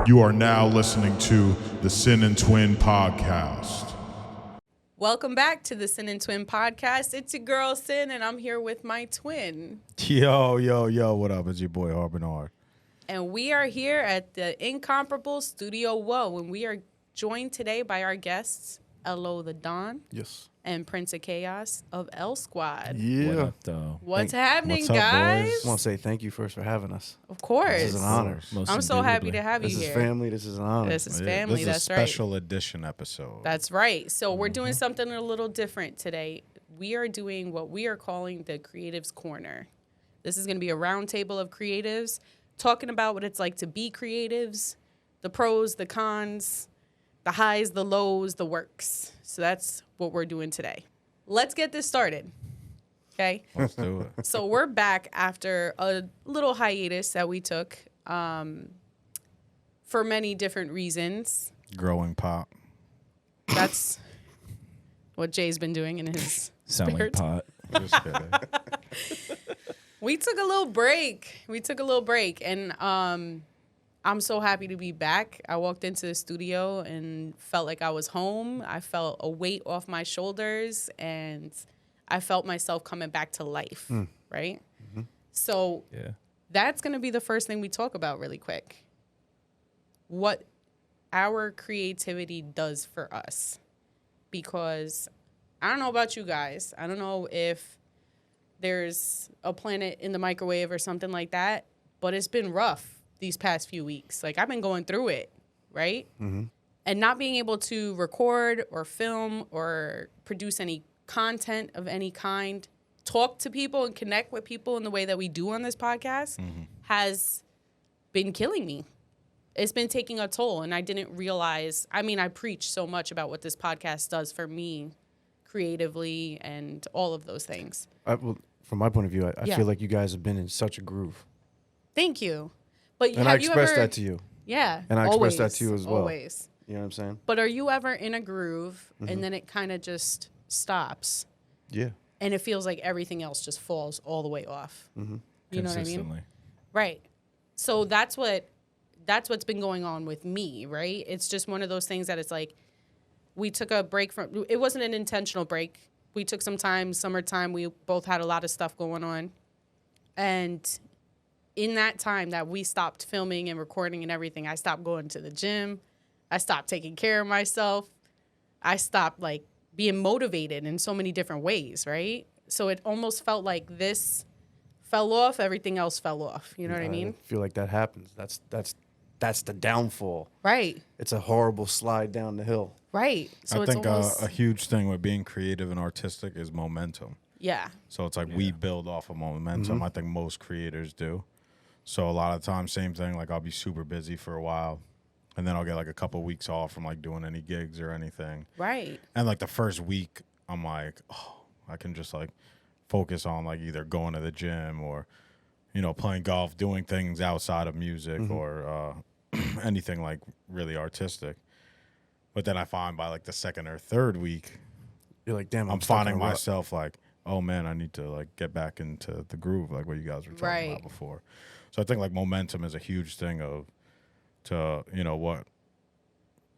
You are now listening to the Sin and Twin podcast. Welcome back to the Sin and Twin podcast. It's your girl Sin, and I'm here with my twin. Yo, what up? It's your boy Harbinard. And we are here at the incomparable Studio Whoa, and we are joined today by our guests, Elo the Don. Yes. And Prince of Chaos of L Squad. Yeah. What up, though? What's happening, What's up, guys? boys? I want to say thank you first for having us. Of course. This is an honor. Most I'm so happy to have you This is here. family. This is an honor. This is Yeah, family. This That's is a right. special edition episode. That's right. So we're doing something a little different today. We are doing what we are calling the Creatives Corner. This is going to be a round table of creatives talking about what it's like to be creatives, the pros, the cons, the highs, the lows, the works. So that's what we're doing today. Let's get this started. Okay. Let's do it. So we're back after a little hiatus that we took for many different reasons. Growing pop. That's what Jay's been doing in his Selling spare pot. Just kidding. We took a little break. And I'm so happy to be back. I walked into the studio and felt like I was home. I felt a weight off my shoulders, and I felt myself coming back to life, right? Mm-hmm. So Yeah. that's going to be the first thing we talk about really quick. What our creativity does for us. Because I don't know about you guys. I don't know if there's a planet in the microwave or something like that, but it's been rough these past few weeks. Like, I've been going through it, right? Mm-hmm. And not being able to record or film or produce any content of any kind, talk to people and connect with people in the way that we do on this podcast has been killing me. It's been taking a toll, and I didn't realize. I mean, I preach so much about what this podcast does for me creatively and all of those things. Well, from my point of view, I Yeah. feel like you guys have been in such a groove. Thank you. But And I have you expressed ever, that to you. Yeah. And I always, expressed that to you as well. Always. You know what I'm saying? But are you ever in a groove and then it kind of just stops Yeah. and it feels like everything else just falls all the way off? Mm-hmm. You know what I mean? Consistently. Right. So that's what's been going on with me, right? It's just one of those things that it's like we took a break from. It wasn't an intentional break. We took some time, summertime. We both had a lot of stuff going on, and in that time that we stopped filming and recording and everything, I stopped going to the gym. I stopped taking care of myself. I stopped like being motivated in so many different ways, right? So it almost felt like this fell off, everything else fell off. You know what I mean? feel like that happens. That's the downfall. Right. It's a horrible slide down the hill. Right. So I it's think almost, a huge thing with being creative and artistic is momentum. yeah. So it's like we build off of momentum. I think most creators do. So a lot of times, same thing, like I'll be super busy for a while, and then I'll get like a couple weeks off from like doing any gigs or anything. Right. And like the first week, I'm like, oh, I can just like focus on like either going to the gym or, you know, playing golf, doing things outside of music or anything like really artistic. But then I find by like the second or third week, You're like, damn, I'm stuck in finding a rut. myself like, oh man, I need to like get back into the groove, like what you guys were talking Right. about before. So I think like momentum is a huge thing to, you know, what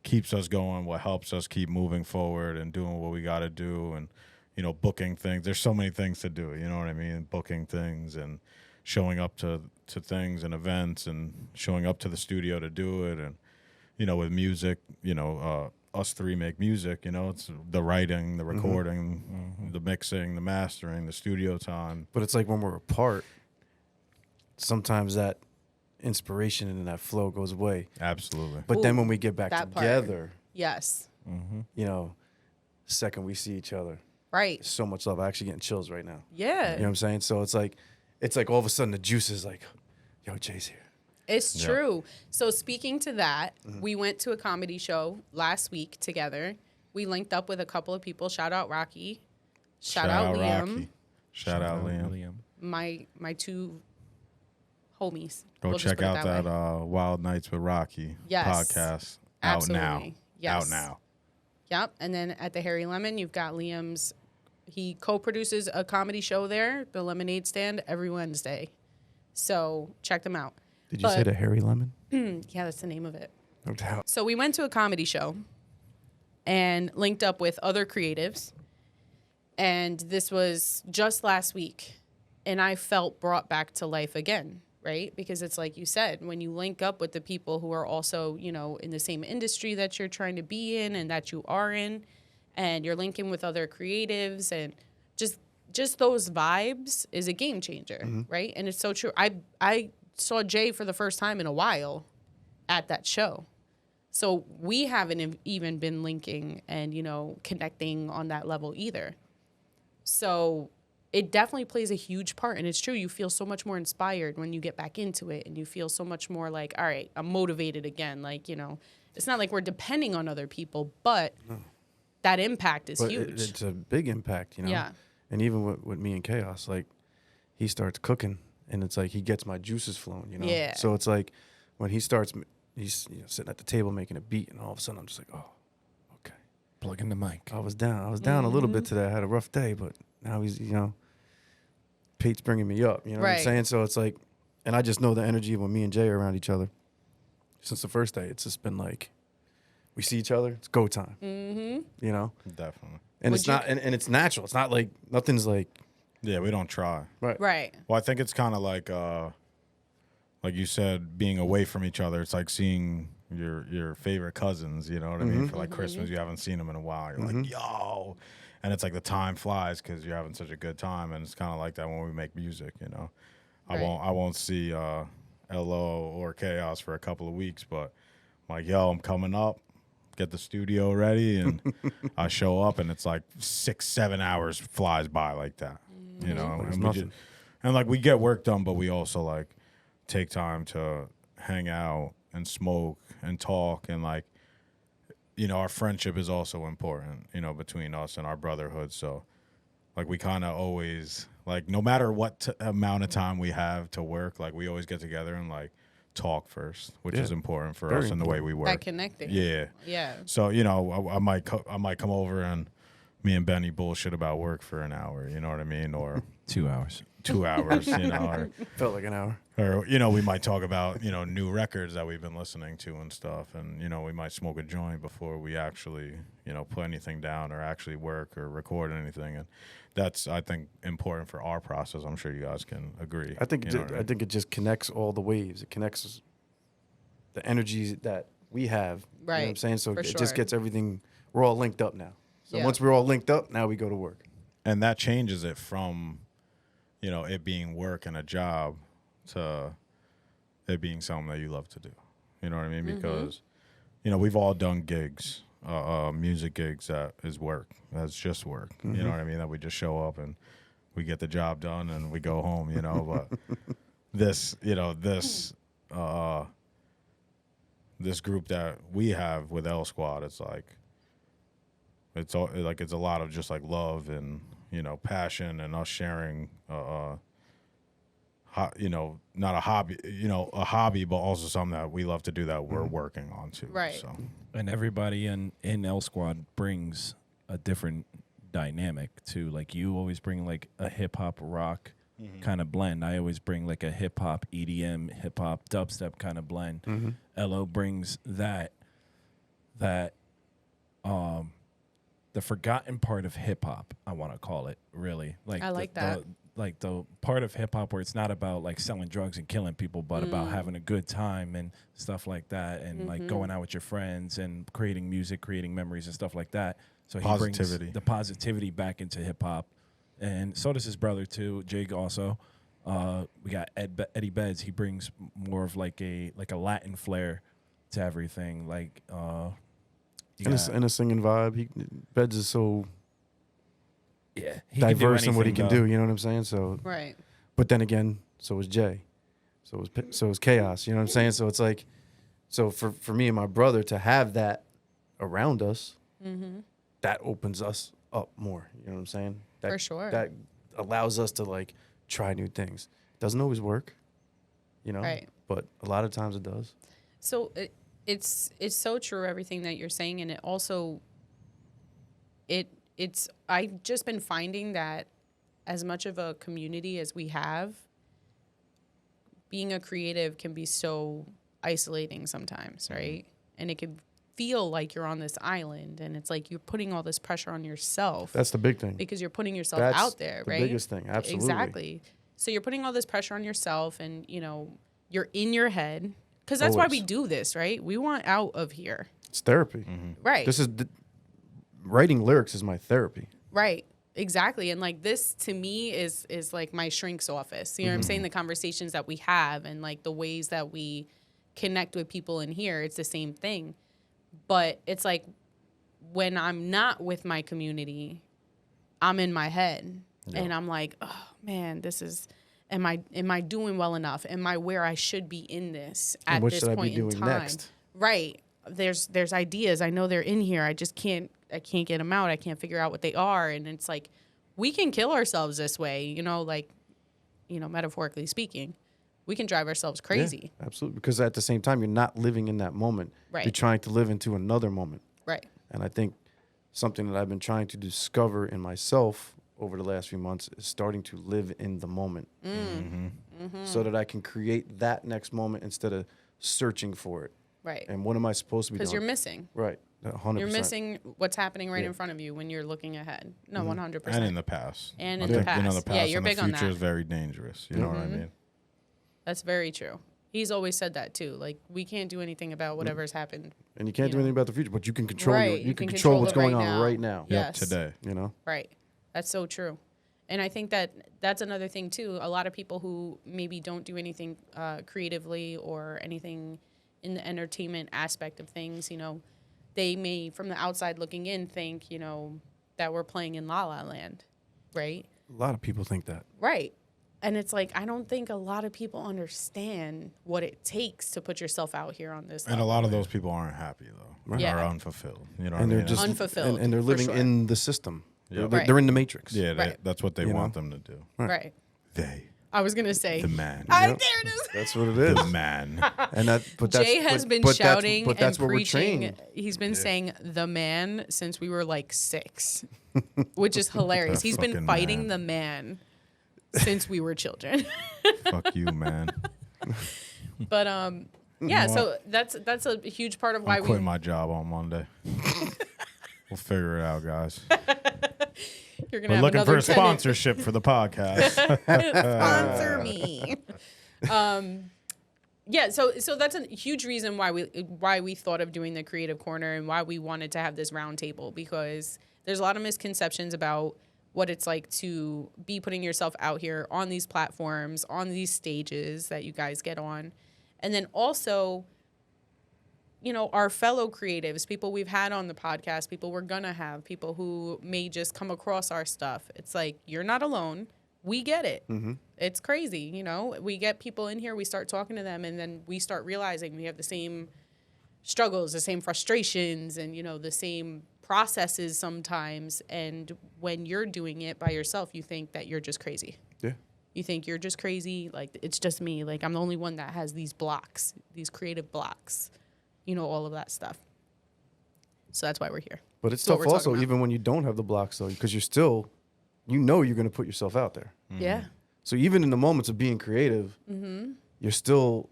keeps us going, what helps us keep moving forward and doing what we got to do, and, you know, booking things. There's so many things to do, you know what I mean? Booking things and showing up to things and events and showing up to the studio to do it. And, you know, with music, you know, us three make music, you know, it's the writing, the recording, the mixing, the mastering, the studio time. But it's like when we're apart, sometimes that inspiration and that flow goes away. Absolutely. But then Ooh, when we get back that part. together, Yes. you know, second we see each other, Right. so much love. I'm actually getting chills right now. Yeah. You know what I'm saying? So it's like all of a sudden the juice is like, yo, Jay's here. It's Yeah. true. So speaking to that, we went to a comedy show last week together. We linked up with a couple of people. Shout out Rocky. Shout out Liam. Rocky. Shout out Liam. My two homies. Go We'll just check put it out that way. Wild Nights with Rocky Yes. podcast. Out now. Absolutely. Yes. Out now. Yep. And then at the Harry Lemon, you've got Liam's. He co-produces a comedy show there, the Lemonade Stand, every Wednesday. So check them out. Did you say the Harry Lemon? Yeah, that's the name of it. No doubt. So we went to a comedy show and linked up with other creatives. And this was just last week. And I felt brought back to life again, right? Because it's like you said, when you link up with the people who are also, you know, in the same industry that you're trying to be in and that you are in, and you're linking with other creatives, and just those vibes is a game changer, right? And it's so true. I saw Jay for the first time in a while at that show. So we haven't even been linking and, you know, connecting on that level either. So it definitely plays a huge part. And it's true. You feel so much more inspired when you get back into it. And you feel so much more like, all right, I'm motivated again. Like, you know, it's not like we're depending on other people, but that impact is But huge. it's a big impact, you know? Yeah. And even with me and Chaos, like, he starts cooking, and it's like he gets my juices flowing, you know? Yeah. So it's like when he's sitting at the table making a beat, and all of a sudden I'm just like, oh, okay. Plug in the mic. I was down a little bit today. I had a rough day, but now he's, you know, Pate's bringing me up, you know what I'm Right. saying? So it's like, and I just know the energy when me and Jay are around each other. Since the first day, it's just been like, we see each other, it's go time, you know? Definitely. And Would it's you- not, and it's natural. It's not like, nothing's like, Yeah, we don't try. Right. Well, I think it's kind of like you said, being away from each other. It's like seeing your favorite cousins. You know what I mean? For like Christmas, you haven't seen them in a while. You're like, yo, and it's like the time flies because you're having such a good time. And it's kind of like that when we make music. You know, Right. I won't see LO or Chaos for a couple of weeks, but I'm like, yo, I'm coming up. Get the studio ready, and I show up, and it's like 6-7 hours flies by like that. You know, Like it's and we nothing. and like we get work done, but we also like take time to hang out and smoke and talk, and like, you know, our friendship is also important, you know, between us and our brotherhood. So like we kind of always, like, no matter what amount of time we have to work, like we always get together and like talk first, which Yeah. is important for Very us and the way important. we work. That connecting. Yeah. Yeah. So, you know, I might come over and me and Benny bullshit about work for an hour, you know what I mean? Or 2 hours. 2 hours, you know, felt like an hour. or, you know, we might talk about, you know, new records that we've been listening to and stuff. And, you know, we might smoke a joint before we actually, you know, put anything down or actually work or record anything. And that's, I think, important for our process. I'm sure you guys can agree. I think you know what I I mean? think it just connects all the waves. It connects the energies that we have. You know what I'm Right, saying? So for it just sure. gets everything. We're all linked up now. So Yeah. once we're all linked up, now we go to work. And that changes it from, you know, it being work and a job to it being something that you love to do. You know what I mean? Because, you know, we've all done gigs, music gigs that is work. That's just work. You know what I mean? That we just show up and we get the job done and we go home, you know. But this, you know, this group that we have with L Squad, it's like, it's all like it's a lot of just like love and, you know, passion and us sharing, you know, not a hobby, you know, a hobby, but also something that we love to do that we're working on too. Right. So And everybody in L Squad brings a different dynamic too. Like you always bring like a hip hop rock kind of blend. I always bring like a hip hop EDM, hip hop dubstep kind of blend. LO brings that the forgotten part of hip hop, I want to call it, really. Like I like that. Like the part of hip hop where it's not about like selling drugs and killing people, but about having a good time and stuff like that, and like going out with your friends and creating music, creating memories and stuff like that. So he Positivity. brings the positivity back into hip hop, and so does his brother too, Jake. Also, we got Eddie Beds. He brings more of like a Latin flair to everything. Like you got- And a singing vibe. Beds is so yeah, he can do diverse in what he anything, can though. do. You know what I'm saying? So, Right. but then again, so is Jay. So is Chaos. You know what I'm saying? So it's like, so for me and my brother to have that around us, that opens us up more. You know what I'm saying? That, For sure. That allows us to like try new things. Doesn't always work, you know. Right. But a lot of times it does. So it's so true everything that you're saying, and it also it's I've just been finding that as much of a community as we have, being a creative can be so isolating sometimes, right? And it could feel like you're on this island, and it's like you're putting all this pressure on yourself That's the big thing. because you're putting yourself That's out there, the right? biggest thing. Absolutely. Exactly. So you're putting all this pressure on yourself, and you're in your head, because that's why we Always. do this, right? We want out of here, It's therapy. right? This is writing lyrics is my therapy. Right. Exactly. And like this to me is like my shrink's office. You know what I'm saying? The conversations that we have and like the ways that we connect with people in here, it's the same thing. But it's like when I'm not with my community, I'm in my head and I'm like, oh man, this is am I doing well enough? Am I where I should be in this at And what this should I be point in doing time? next? Right. There's ideas. I know they're in here. I just can't get them out. I can't figure out what they are. And it's like, we can kill ourselves this way, metaphorically speaking. We can drive ourselves crazy. Yeah, absolutely. Because at the same time, you're not living in that moment. Right. You're trying to live into another moment. Right. And I think something that I've been trying to discover in myself over the last few months is starting to live in the moment. So that I can create that next moment instead of searching for it. Right. And what am I supposed to be doing? Because you're missing. Right. 100%. You're missing what's happening right Yeah. in front of you when you're looking ahead. No, 100%. And in the past. And I in the think, past. the Yeah, past you're and big the on future that. is very dangerous. You know what I mean? That's very true. He's always said that too. Like, we can't do anything about whatever's happened. And you can't do know. anything about the future, but you can control Right, you you can can control control what's it going right on now. right now. Yeah. Yep, Yes. today. You know? Right. That's so true. And I think that that's another thing too. A lot of people who maybe don't do anything creatively or anything in the entertainment aspect of things, they may, from the outside looking in, think, that we're playing in La La Land, right? A lot of people think that. Right. And it's like, I don't think a lot of people understand what it takes to put yourself out here on this And a level. lot of those people aren't happy though. Yeah. Are unfulfilled. You know And what I they're mean? just Unfulfilled, and they're for living sure. in the system. Yeah. They're, Right. they're in the matrix. Yeah, Right. that's what they You want know? them to do. Right. They, I was going to say, the man, there Yep. it is. That's what it is. the man. And that, but that's, Jay has but- been but that's- shouting but that's and what preaching. we're trained. He's been saying the man since we were like 6, which is hilarious. He's been Fucking fighting man. the man since we were children. Fuck you, man. But yeah, so that's a huge part of why I'm we quitting my job on Monday. We'll figure it out, guys. you're gonna We're have looking another for a tenant sponsorship for the podcast. sponsor me. Yeah, so that's a huge reason why we thought of doing the Creative Corner and why we wanted to have this roundtable, because there's a lot of misconceptions about what it's like to be putting yourself out here on these platforms, on these stages that you guys get on. And then also, our fellow creatives, people we've had on the podcast, people we're going to have, people who may just come across our stuff. It's like, you're not alone. We get it. It's crazy. We get people in here, we start talking to them, and then we start realizing we have the same struggles, the same frustrations, and, the same processes sometimes. And when you're doing it by yourself, you think that you're just crazy. Yeah. You think you're just crazy. Like, it's just me. Like, I'm the only one that has these blocks, these creative blocks, all of that stuff. So that's why we're here. But it's That's what tough we're also, talking about. even when you don't have the blocks, though, because you're still, you're going to put yourself out there. Yeah. So even in the moments of being creative, Mm-hmm. you're still,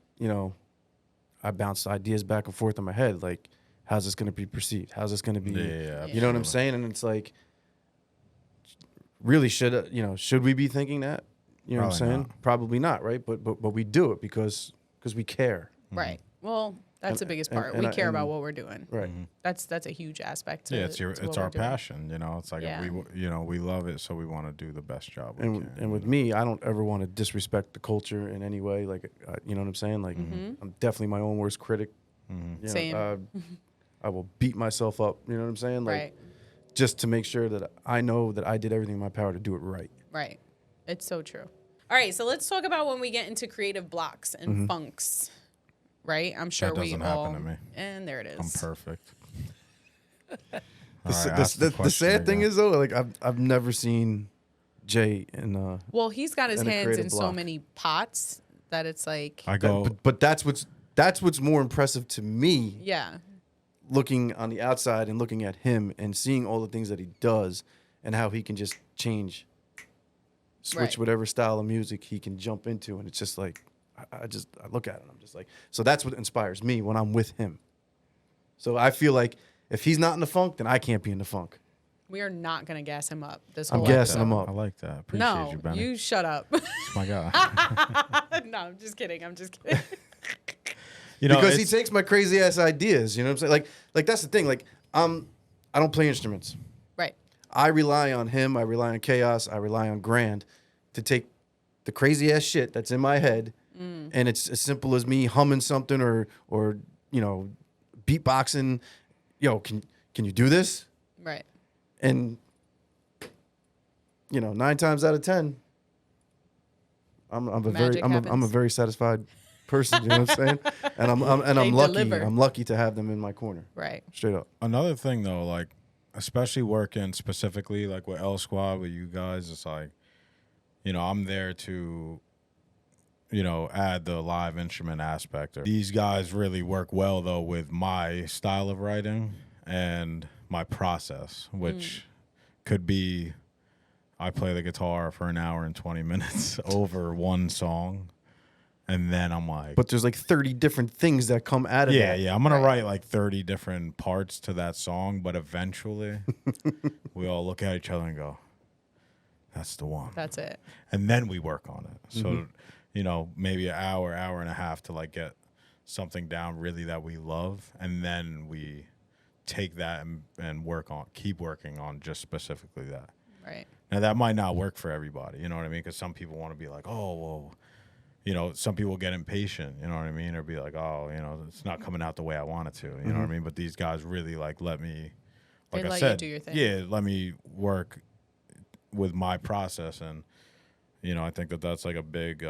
I bounce ideas back and forth in my head. Like, how's this going to be perceived? How's this going to be? Yeah, You know what I'm saying? And it's like, really, should we be thinking that? You know what I'm Probably saying? not. Probably not, right? But we do it because we care, Right. Well, that's the biggest part. and We I- care about and- what we're doing. right? That's a huge aspect. To, Yeah, it's to it's what our we're doing. passion. It's like Yeah. we love it, so we want to do the best job we And can. and with me, I don't ever want to disrespect the culture in any way. Like, you know what I'm saying? Like, I'm definitely my own worst critic. You know, Mm-hmm. Same. I will beat myself up. You know what I'm saying? Like, Right. just to make sure that I know that I did everything in my power to do it right. Right. It's so true. All right, so let's talk about when we get into creative blocks and funks. Right? I'm sure we doesn't all. happen to me. And there it is. I'm perfect. The sad thing is though, like I've never seen Jay in Well, he's got his And a hands creative in so block. many pots that it's like, I go. but that's what's more impressive to me, yeah, looking on the outside and looking at him and seeing all the things that he does and how he can just switch Right. whatever style of music he can jump into, and it's just like I look at it and I'm just like, so that's what inspires me when I'm with him. So I feel like if he's not in the funk, then I can't be in the funk. We are not gonna gas him up this I'm whole gassing him episode. up. I like that. Appreciate No, you, Benny. you shut up. It's my guy. No, I'm just kidding. You know, Because he it's- takes my crazy ass ideas. You know what I'm saying? Like that's the thing. Like I don't play instruments. Right. I rely on him. I rely on Chaos. I rely on Grand to take the crazy ass shit that's in my head, and it's as simple as me humming something or you know, beatboxing. Yo, can you do this? Right. And you know, 9 times out of 10, I'm a Magic I'm a happens. very satisfied person. You know what I'm saying? And I'm They lucky. deliver. I'm lucky to have them in my corner. Right. Straight up. Another thing though, like especially working specifically like with L Squad with you guys, it's like, you know, I'm there to, you know, add the live instrument aspect. These guys really work well though with my style of writing and my process, which could be I play the guitar for an hour and 20 minutes over one song. And then I'm like, But there's like 30 different things that come out of that. yeah, I'm gonna write like 30 different parts to that song, but eventually we all look at each other and go, "That's the one." That's it. And then we work on it. So, you know, maybe an hour and a half to like get something down really that we love, and then we take that and keep working on just specifically that. Right. Now that might not work for everybody, you know what I mean? Because some people want to be like, "Oh, well." You know, some people get impatient, you know what I mean? Or be like, oh, you know, it's not coming out the way I want it to, you know what I mean? But these guys really, like, let me, like They I let said, you do your thing. yeah, let me work with my process. And, you know, I think that that's, like, a big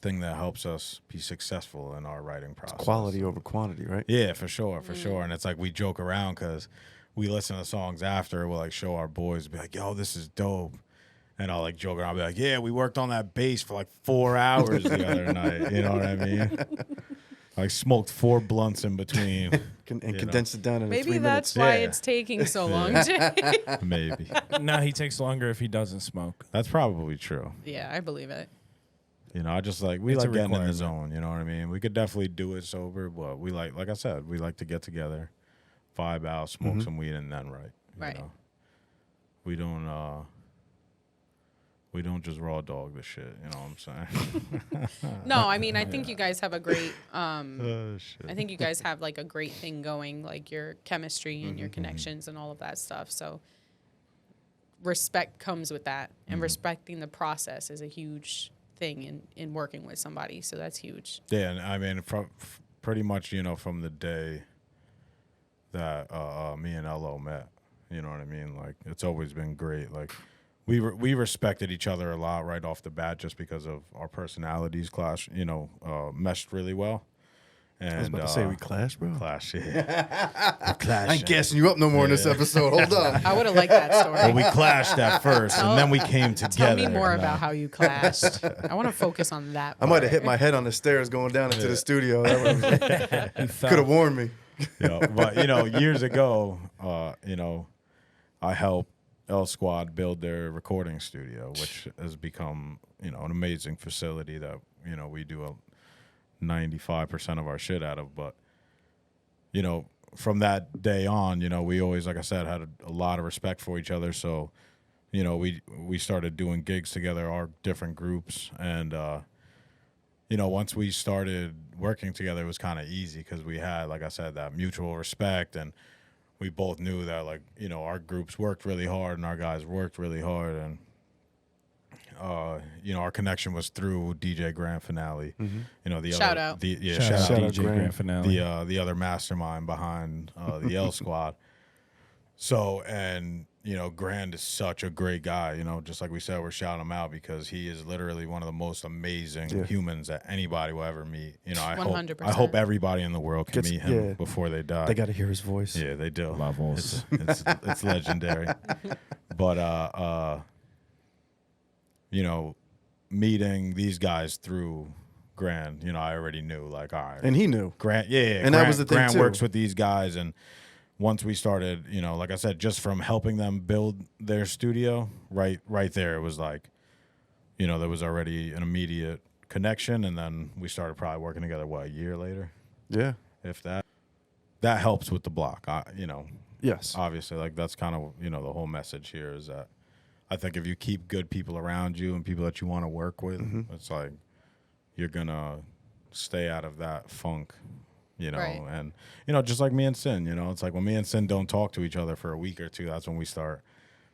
thing that helps us be successful in our writing process. Quality over quantity, right? Yeah, for sure, for sure. And it's like we joke around because we listen to songs after, we'll, like, show our boys, be like, yo, this is dope. And I'll like joke around, I'll be like, yeah, we worked on that bass for like 4 hours the other night. You know what I mean? Like smoked 4 blunts in between. And condense it down in Maybe 3 that's minutes. why Yeah. it's taking so long, Jay. Maybe. No, he takes longer if he doesn't smoke. That's probably true. Yeah, I believe it. You know, I just like, we It's a like getting in the requirement. zone. You know what I mean? We could definitely do it sober, but we like I said, we like to get together, vibe out, smoke some weed, and then write. you Right. know? We don't just raw dog the shit. You know what I'm saying? No, I mean, I think you guys have a great. Oh, shit. I think you guys have like a great thing going, like your chemistry and your connections and all of that stuff. So respect comes with that, and respecting the process is a huge thing in working with somebody. So that's huge. Yeah, and I mean, pretty much, you know, from the day that me and LO met, you know what I mean? Like, it's always been great. Like, we respected each other a lot right off the bat just because of our personalities clash, you know, meshed really well. And, I was about to say we clash, bro. clash, yeah. We clashed. I ain't gassing you up no more in this episode. Hold on. I would have liked that story. Well, we clashed at first, and then we came together. Tell me more and, about how you clashed. I want to focus on that. I might have part. hit my head on the stairs going down into the studio. That He could have warned me. You know, but you know, years ago, you know, I helped L Squad build their recording studio, which has become, you know, an amazing facility that, you know, we do 95% of our shit out of. But, you know, from that day on, you know, we always, like I said, had a lot of respect for each other. So, you know, we started doing gigs together, our different groups, and you know, once we started working together, it was kind of easy because we had, like I said, that mutual respect, and we both knew that, like, you know, our groups worked really hard and our guys worked really hard, and you know, our connection was through DJ Grand Finale. You know, the Shout other, out. shout out out DJ Graham. Grand Finale. the other mastermind behind the L Squad. So, and you know, Grand is such a great guy. You know, just like we said, we're shouting him out because he is literally one of the most amazing humans that anybody will ever meet. You know, I 100%. hope everybody in the world can Gets- meet him yeah. before they die. They got to hear his voice. Yeah, they do. La voz. It's legendary. But you know, meeting these guys through Grand, you know, I already knew, like, all right. And he knew. Grant, yeah, And that was the thing, Grant too. works with these guys, and once we started, you know, like I said, just from helping them build their studio, right there, it was like, you know, there was already an immediate connection, and then we started probably working together, what, a year later, Yeah. if that. That helps with the block. You know, Yes. obviously, like that's kind of, you know, the whole message here is that I think if you keep good people around you and people that you want to work with, it's like you're gonna stay out of that funk, you know. Right. And you know, just like me and Sin, you know, it's like when me and Sin don't talk to each other for a week or two, that's when we start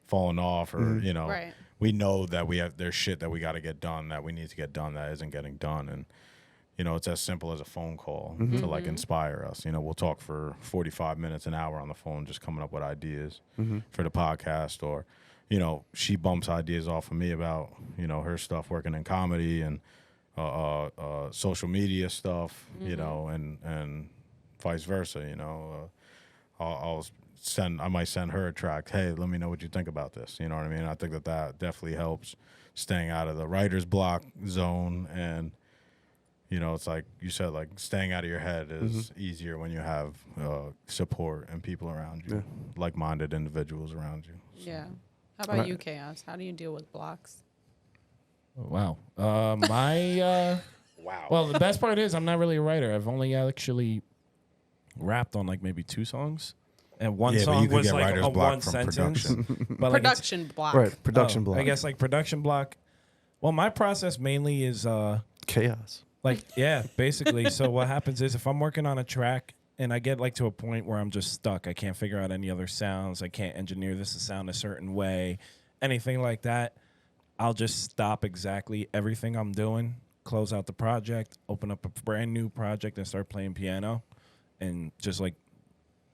falling off, or you know, Right. we know that there's shit that we got to get done, that we need to get done, that isn't getting done. And you know, it's as simple as a phone call to like inspire us. You know, we'll talk for 45 minutes, an hour on the phone, just coming up with ideas for the podcast. Or, you know, she bumps ideas off of me about, you know, her stuff working in comedy and social media stuff, you know, and vice versa, you know. I might send her a track. Hey, let me know what you think about this. You know what I mean? I think that definitely helps staying out of the writer's block zone. And, you know, it's like you said, like staying out of your head is easier when you have support and people around you, like-minded individuals around you. Yeah. How about you, Chaos? How do you deal with blocks? Wow. Wow. Well, the best part is I'm not really a writer. I've only actually rapped on like maybe 2 songs. And one Yeah, but song you could was get like writer's a block one from sentence. production. But like it's- Production block. Right. Production block. I guess like production block. Well, my process mainly is Chaos. like, yeah, basically. So what happens is if I'm working on a track and I get like to a point where I'm just stuck, I can't figure out any other sounds, I can't engineer this to sound a certain way, anything like that, I'll just stop exactly everything I'm doing, close out the project, open up a brand new project and start playing piano and just like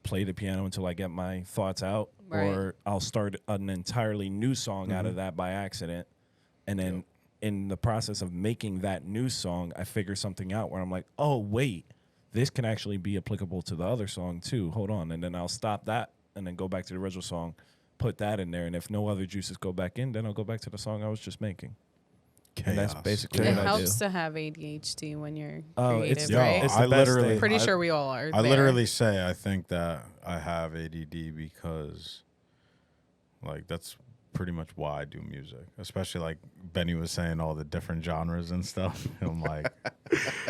play the piano until I get my thoughts out. Right. Or I'll start an entirely new song out of that by accident. And then in the process of making that new song, I figure something out where I'm like, oh, wait, this can actually be applicable to the other song too. Hold on. And then I'll stop that and then go back to the original song, put that in there. And if no other juices go back in, then I'll go back to the song I was just making. And that's Chaos. basically It what I do. helps to have ADHD when you're Oh, creative, it's Yo, right? it's I the best literally- thing. Pretty I- sure we all are. I there. literally say I think that I have ADD because, like, that's pretty much why I do music. Especially like Benny was saying, all the different genres and stuff. I'm like,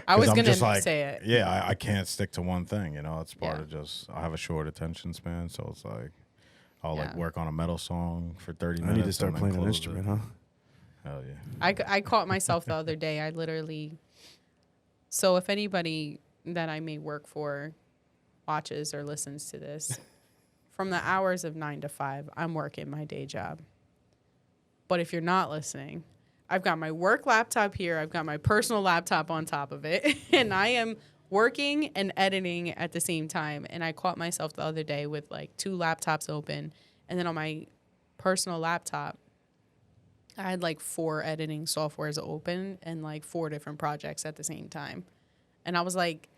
I was 'cause I'm gonna just like, say it. Yeah, I can't stick to one thing. You know, it's part Yeah. of just I have a short attention span, so it's like I'll like Yeah. work on a metal song for 30 I minutes. need to start and then playing an close instrument, it. huh? Hell yeah. I caught myself the other day. I literally. So if anybody that I may work for watches or listens to this, from the hours of 9 to 5, I'm working my day job. But if you're not listening, I've got my work laptop here. I've got my personal laptop on top of it, and I am working and editing at the same time. And I caught myself the other day with like 2 laptops open, and then on my personal laptop, I had like 4 editing softwares open and like 4 different projects at the same time. And I was like,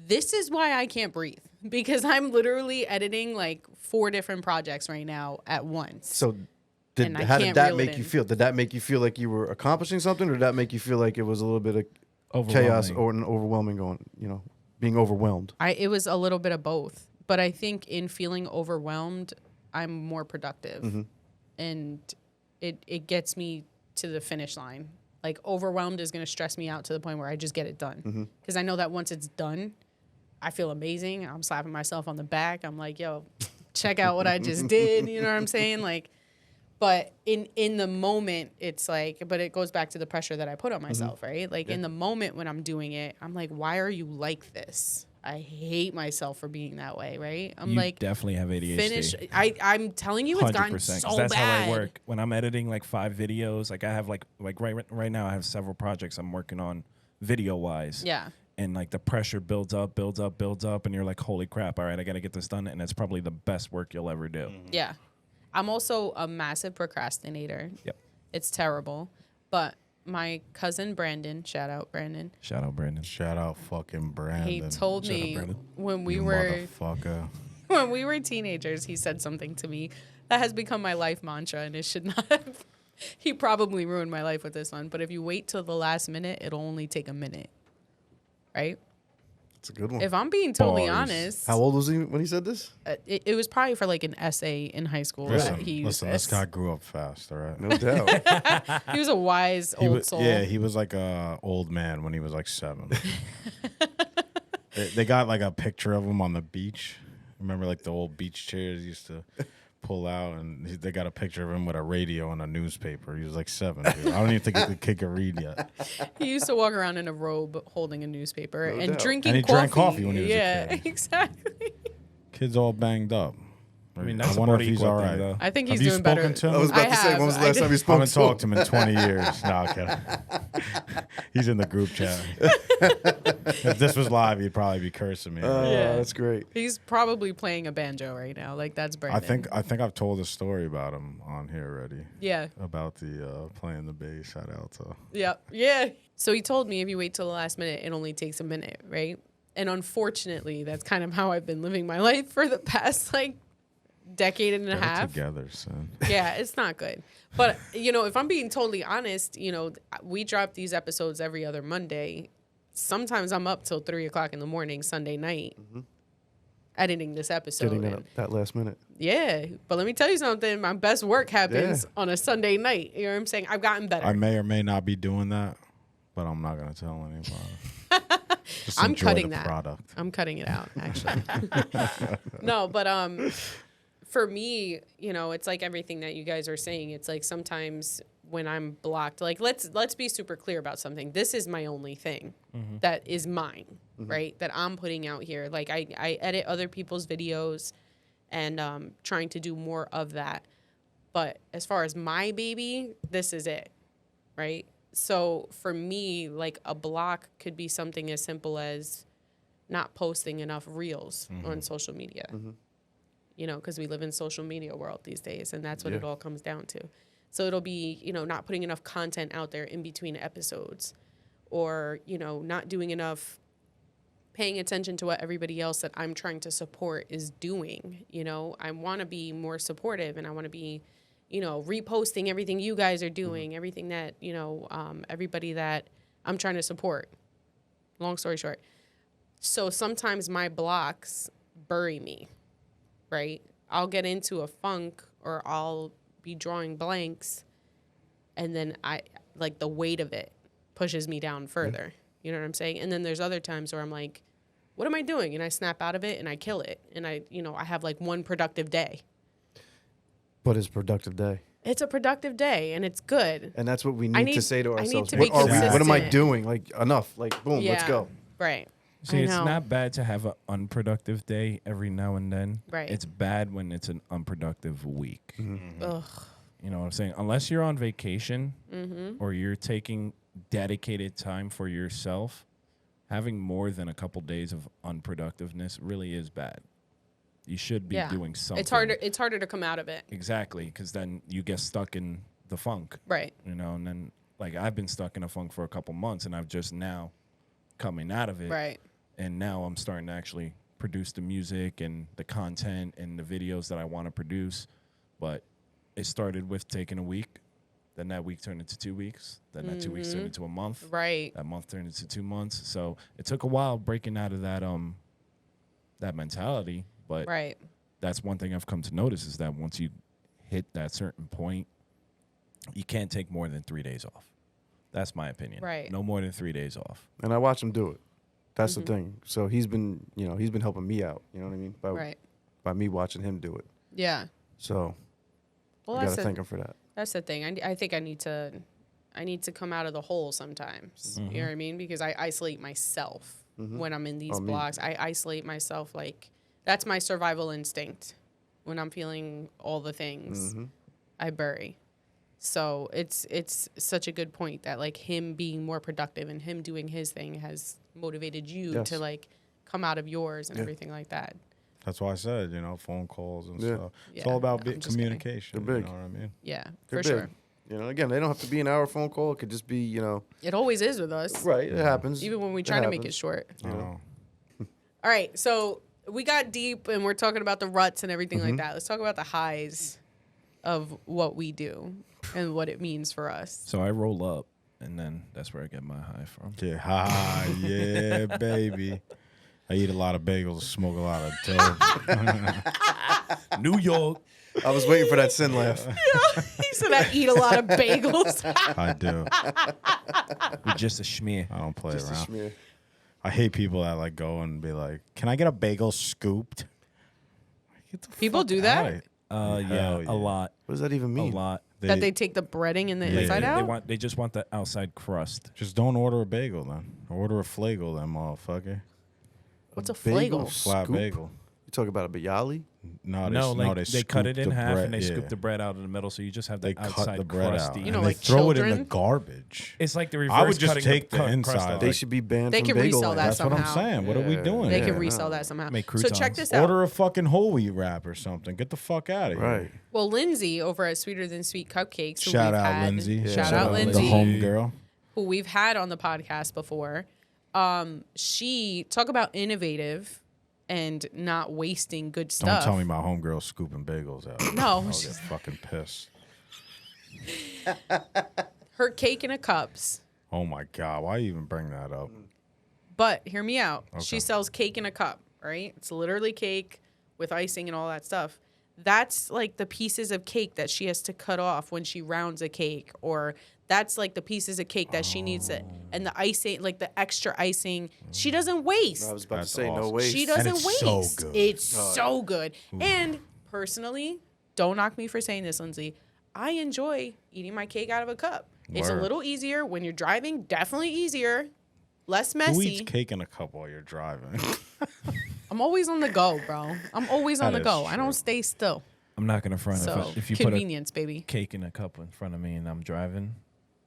this is why I can't breathe, because I'm literally editing like 4 different projects right now at once. So, And I how can't did that reel it make you in. feel? Did that make you feel like you were accomplishing something, or did that make you feel like it was a little bit of chaos Overwhelming. or an overwhelming being overwhelmed? It was a little bit of both, but I think in feeling overwhelmed, I'm more productive, and it gets me to the finish line. Like overwhelmed is going to stress me out to the point where I just get it done, because I know that once it's done, I feel amazing. I'm slapping myself on the back. I'm like, yo, check out what I just did. You know what I'm saying? Like, but in the moment, it's like, but it goes back to the pressure that I put on myself, right? Like in the moment when I'm doing it, I'm like, why are you like this? I hate myself for being that way, right? I'm You like, definitely have ADHD. finish. I'm telling you, it's gotten 'cause so that's bad. how I work. When I'm editing like 5 videos, like I have like right now I have several projects I'm working on video wise. Yeah. And like the pressure builds up, and you're like, holy crap, all right, I gotta get this done. And it's probably the best work you'll ever do. Yeah. I'm also a massive procrastinator. Yep. It's terrible. But my cousin Brandon, shout out Brandon, Shout out Brandon. Shout out fucking Brandon. he told Shout out me Brandon. when we You were motherfucker. when we were teenagers, he said something to me that has become my life mantra, and it should not have. He probably ruined my life with this one, but if you wait till the last minute, it'll only take a minute. Right? It's a good one. If I'm being totally Bars. honest, How old was he when he said this? it was probably for like an essay in high school Listen, that he used listen, this this. guy grew up fast, all right? No doubt. He was a wise He old was, soul. yeah, he was like a old man when he was like 7. they got like a picture of him on the beach. Remember like the old beach chairs used to pull out, and they got a picture of him with a radio and a newspaper. He was like 7. Dude. I don't even think the kid could read yet. He used to walk around in a robe holding a newspaper No and doubt. drinking And he coffee. drank coffee when he was a yeah, kid. exactly. Kid's all banged up. I mean, that's I wonder about if he's equal all thing, right. though. I think Have he's you doing better. spoken to him? I was about to say, when was the last time you I spoke haven't to him? talked to him in 20 years. No, I'm kidding. He's in the group chat. If this was live, he'd probably be cursing me. Yeah. That's great. He's probably playing a banjo right now. Like that's Brandon. I think I've told a story about him on here already. Yeah. About the playing the bass. Shout out to. Yep. Yeah. So he told me if you wait till the last minute, it only takes a minute, right? And unfortunately, that's kind of how I've been living my life for the past like decade and a Get it half. together, son. Yeah, it's not good. But if I'm being totally honest, we drop these episodes every other Monday. Sometimes I'm up till 3:00 in the morning, Sunday night, editing this episode. Getting And- that last minute. yeah, but let me tell you something. My best work happens on a Sunday night. You know what I'm saying? I've gotten better. I may or may not be doing that, but I'm not gonna tell anybody. Just I'm enjoy cutting the that. product. I'm cutting it out, actually. No, but for me, it's like everything that you guys are saying. It's like sometimes when I'm blocked, like let's be super clear about something. This is my only thing that is mine, right? That I'm putting out here. Like I edit other people's videos and trying to do more of that. But as far as my baby, this is it, right? So for me, like a block could be something as simple as not posting enough reels on social media. Because we live in social media world these days, and that's what it all comes down to. So it'll be, not putting enough content out there in between episodes, or, not doing enough paying attention to what everybody else that I'm trying to support is doing. I want to be more supportive, and I want to be, reposting everything you guys are doing, everything that, everybody that I'm trying to support. Long story short. So sometimes my blocks bury me, right? I'll get into a funk, or I'll be drawing blanks, and then like the weight of it pushes me down further. You know what I'm saying? And then there's other times where I'm like, what am I doing? And I snap out of it and I kill it. And I have like one productive day. But it's a productive day. It's a productive day and it's good. And that's what we I need to say to I need ourselves. to What be are we? What am I consistent. doing? Like, enough. Like, boom, let's go. Right. See, I it's know. not bad to have an unproductive day every now and then. Right. It's bad when it's an unproductive week. Ugh. You know what I'm saying? Unless you're on vacation Mm-hmm. or you're taking dedicated time for yourself, having more than a couple days of unproductiveness really is bad. You should be doing something. It's harder to come out of it. Exactly, because then you get stuck in the funk. Right. And then like I've been stuck in a funk for a couple months, and I've just now coming out of it. Right. And now I'm starting to actually produce the music and the content and the videos that I want to produce. But it started with taking a week. Then that week turned into 2 weeks. Then that 2 weeks turned into a month. Right. That month turned into 2 months. So it took a while breaking out of that mentality. But Right. that's one thing I've come to notice is that once you hit that certain point, you can't take more than 3 days off. That's my opinion. Right. No more than 3 days off. And I watch him do it. That's the thing. So he's been helping me out. You know what I mean? Right. By me watching him do it. Yeah. So Well, I that's gotta the, thank him for that. that's the thing. I think I need to come out of the hole sometimes. You know what I mean? Because I isolate myself when I'm in these me. blocks. I isolate myself. Like that's my survival instinct. When I'm feeling all the things, I bury. So it's such a good point that like him being more productive and him doing his thing has motivated you Yes. to like come out of yours and everything like that. That's why I said, phone calls and Yeah. stuff. It's Yeah, all about I'm just kidding. communication. They're big. You know what I mean? Yeah, They're for sure. big. Again, they don't have to be an hour phone call. It could just be, It always is with us, right. It happens. even when we It try to make it happens. short. Oh. All right, so we got deep and we're talking about the ruts and everything like that. Let's talk about the highs of what we do and what it means for us. So I roll up, and then that's where I get my high from. Yeah, yeah, baby. I eat a lot of bagels, smoke a lot of dope. New York. I was waiting for that sin laugh. He said I eat a lot of bagels. I do. With just a schmear. I don't play Just a around. smear. I hate people that like go and be like, "Can I get a bagel scooped?" Get the People fuck do that? outta here. Yeah, Hell a lot. What does that even A mean? lot. That they take the breading and the Yeah, inside yeah, out. They just want the outside crust. just don't order a bagel then. Order a flagel, then, motherfucker. What's a Bagel? flagel? Flat Scoop? bagel. You talk about a bialy? No, No, like they scoop cut it in the half bread, and they yeah. scoop the bread out in the middle, so you just have the They cut outside the bread crusty. out. You know, and like they throw it in the children? garbage. It's like the reverse. I would just cutting take the crust inside. off. They should be banned They from can bagel resell land. that That's what I'm somehow. saying. What are we doing? They Yeah, can no. resell that somehow. Make So check croutons. this out. Order a fucking whole wheat wrap or something. Get the fuck out of here. Right. Well, Lindsay over at Sweeter Than Sweet Cupcakes. who Shout we've out had- Lindsay. Yeah, Shout out The Lindsay. home girl. Who we've had on the podcast before. She talk about innovative and not wasting good Don't stuff. tell me my homegirl scooping bagels out. No, I'll get she's- fucking pissed. Her cake in a cups. Oh my god, why you even bring that up? But hear me out. Okay. She sells cake in a cup, right? It's literally cake with icing and all that stuff. That's like the pieces of cake that she has to cut off when she rounds a cake, or that's like the pieces of cake that she needs to, and the icing, like the extra icing, she doesn't waste. I was about That's to say no awesome. waste. She And doesn't it's so waste. good. It's so good. And personally, don't knock me for saying this, Lindsay. I enjoy eating my cake out of a cup. It's a Word. little easier when you're driving. Definitely easier. Less Who messy. eats cake in a cup while you're driving? I'm always on the go, bro. I'm always on That the go. is I don't true. stay still. I'm not gonna front. So If you put a convenience, baby. cake in a cup in front of me and I'm driving,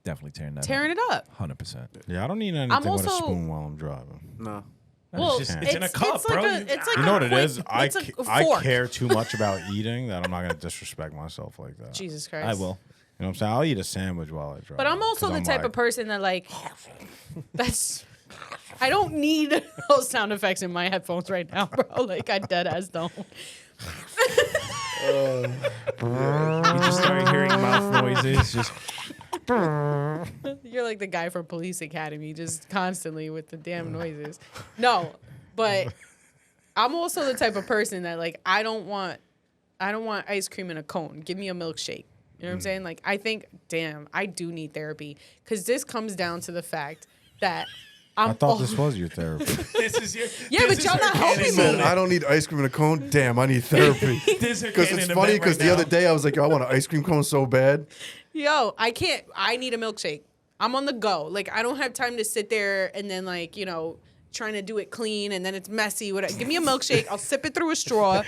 definitely tearing that. Tearing it up. 100%. Yeah, I don't need anything with a also- spoon while I'm driving. No. Well, it's in a cup, it's bro. Like it's like You a know what it quick- is? I it's a I fork. care too much about eating that I'm not gonna disrespect myself like that. Jesus Christ. I will. You know what I'm saying? I'll eat a sandwich while I drive. But I'm also 'cause the type like, of person that like that's I don't need those sound effects in my headphones right now, bro. Like I dead ass don't. You just start hearing mouth noises. Just You're like the guy from Police Academy, just constantly with the damn noises. No, but I'm also the type of person that like I don't want ice cream in a cone. Give me a milkshake. You know what I'm saying? Like I think, damn, I do need therapy because this comes down to the fact that I thought this was your therapy. this is your. Yeah, but y'all not helping Said, me. I don't need ice cream in a cone. Damn, I need therapy. Because Because it's funny because the other day I was like, yo, I want an ice cream cone so bad. Yo, I can't. I need a milkshake. I'm on the go. Like I don't have time to sit there and then like trying to do it clean and then it's messy. Whatever. Give me a milkshake. I'll sip it through a straw.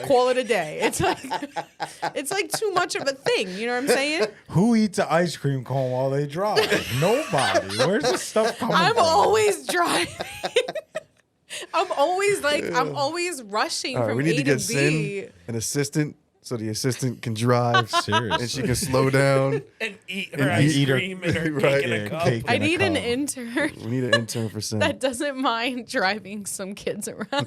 Call it a day. It's like too much of a thing. You know what I'm saying? Who eats an ice cream cone while they drive? Nobody. Where's this stuff coming I'm from? always driving. I'm always rushing All right, from we need A to get B. Sin an assistant so the assistant can drive Seriously. and she can slow down. and eat And her ice eat her- cream and her Right, cake in a yeah, cup. cake. I in a need an cup. intern We need an intern for Sin. that doesn't mind driving some kids around.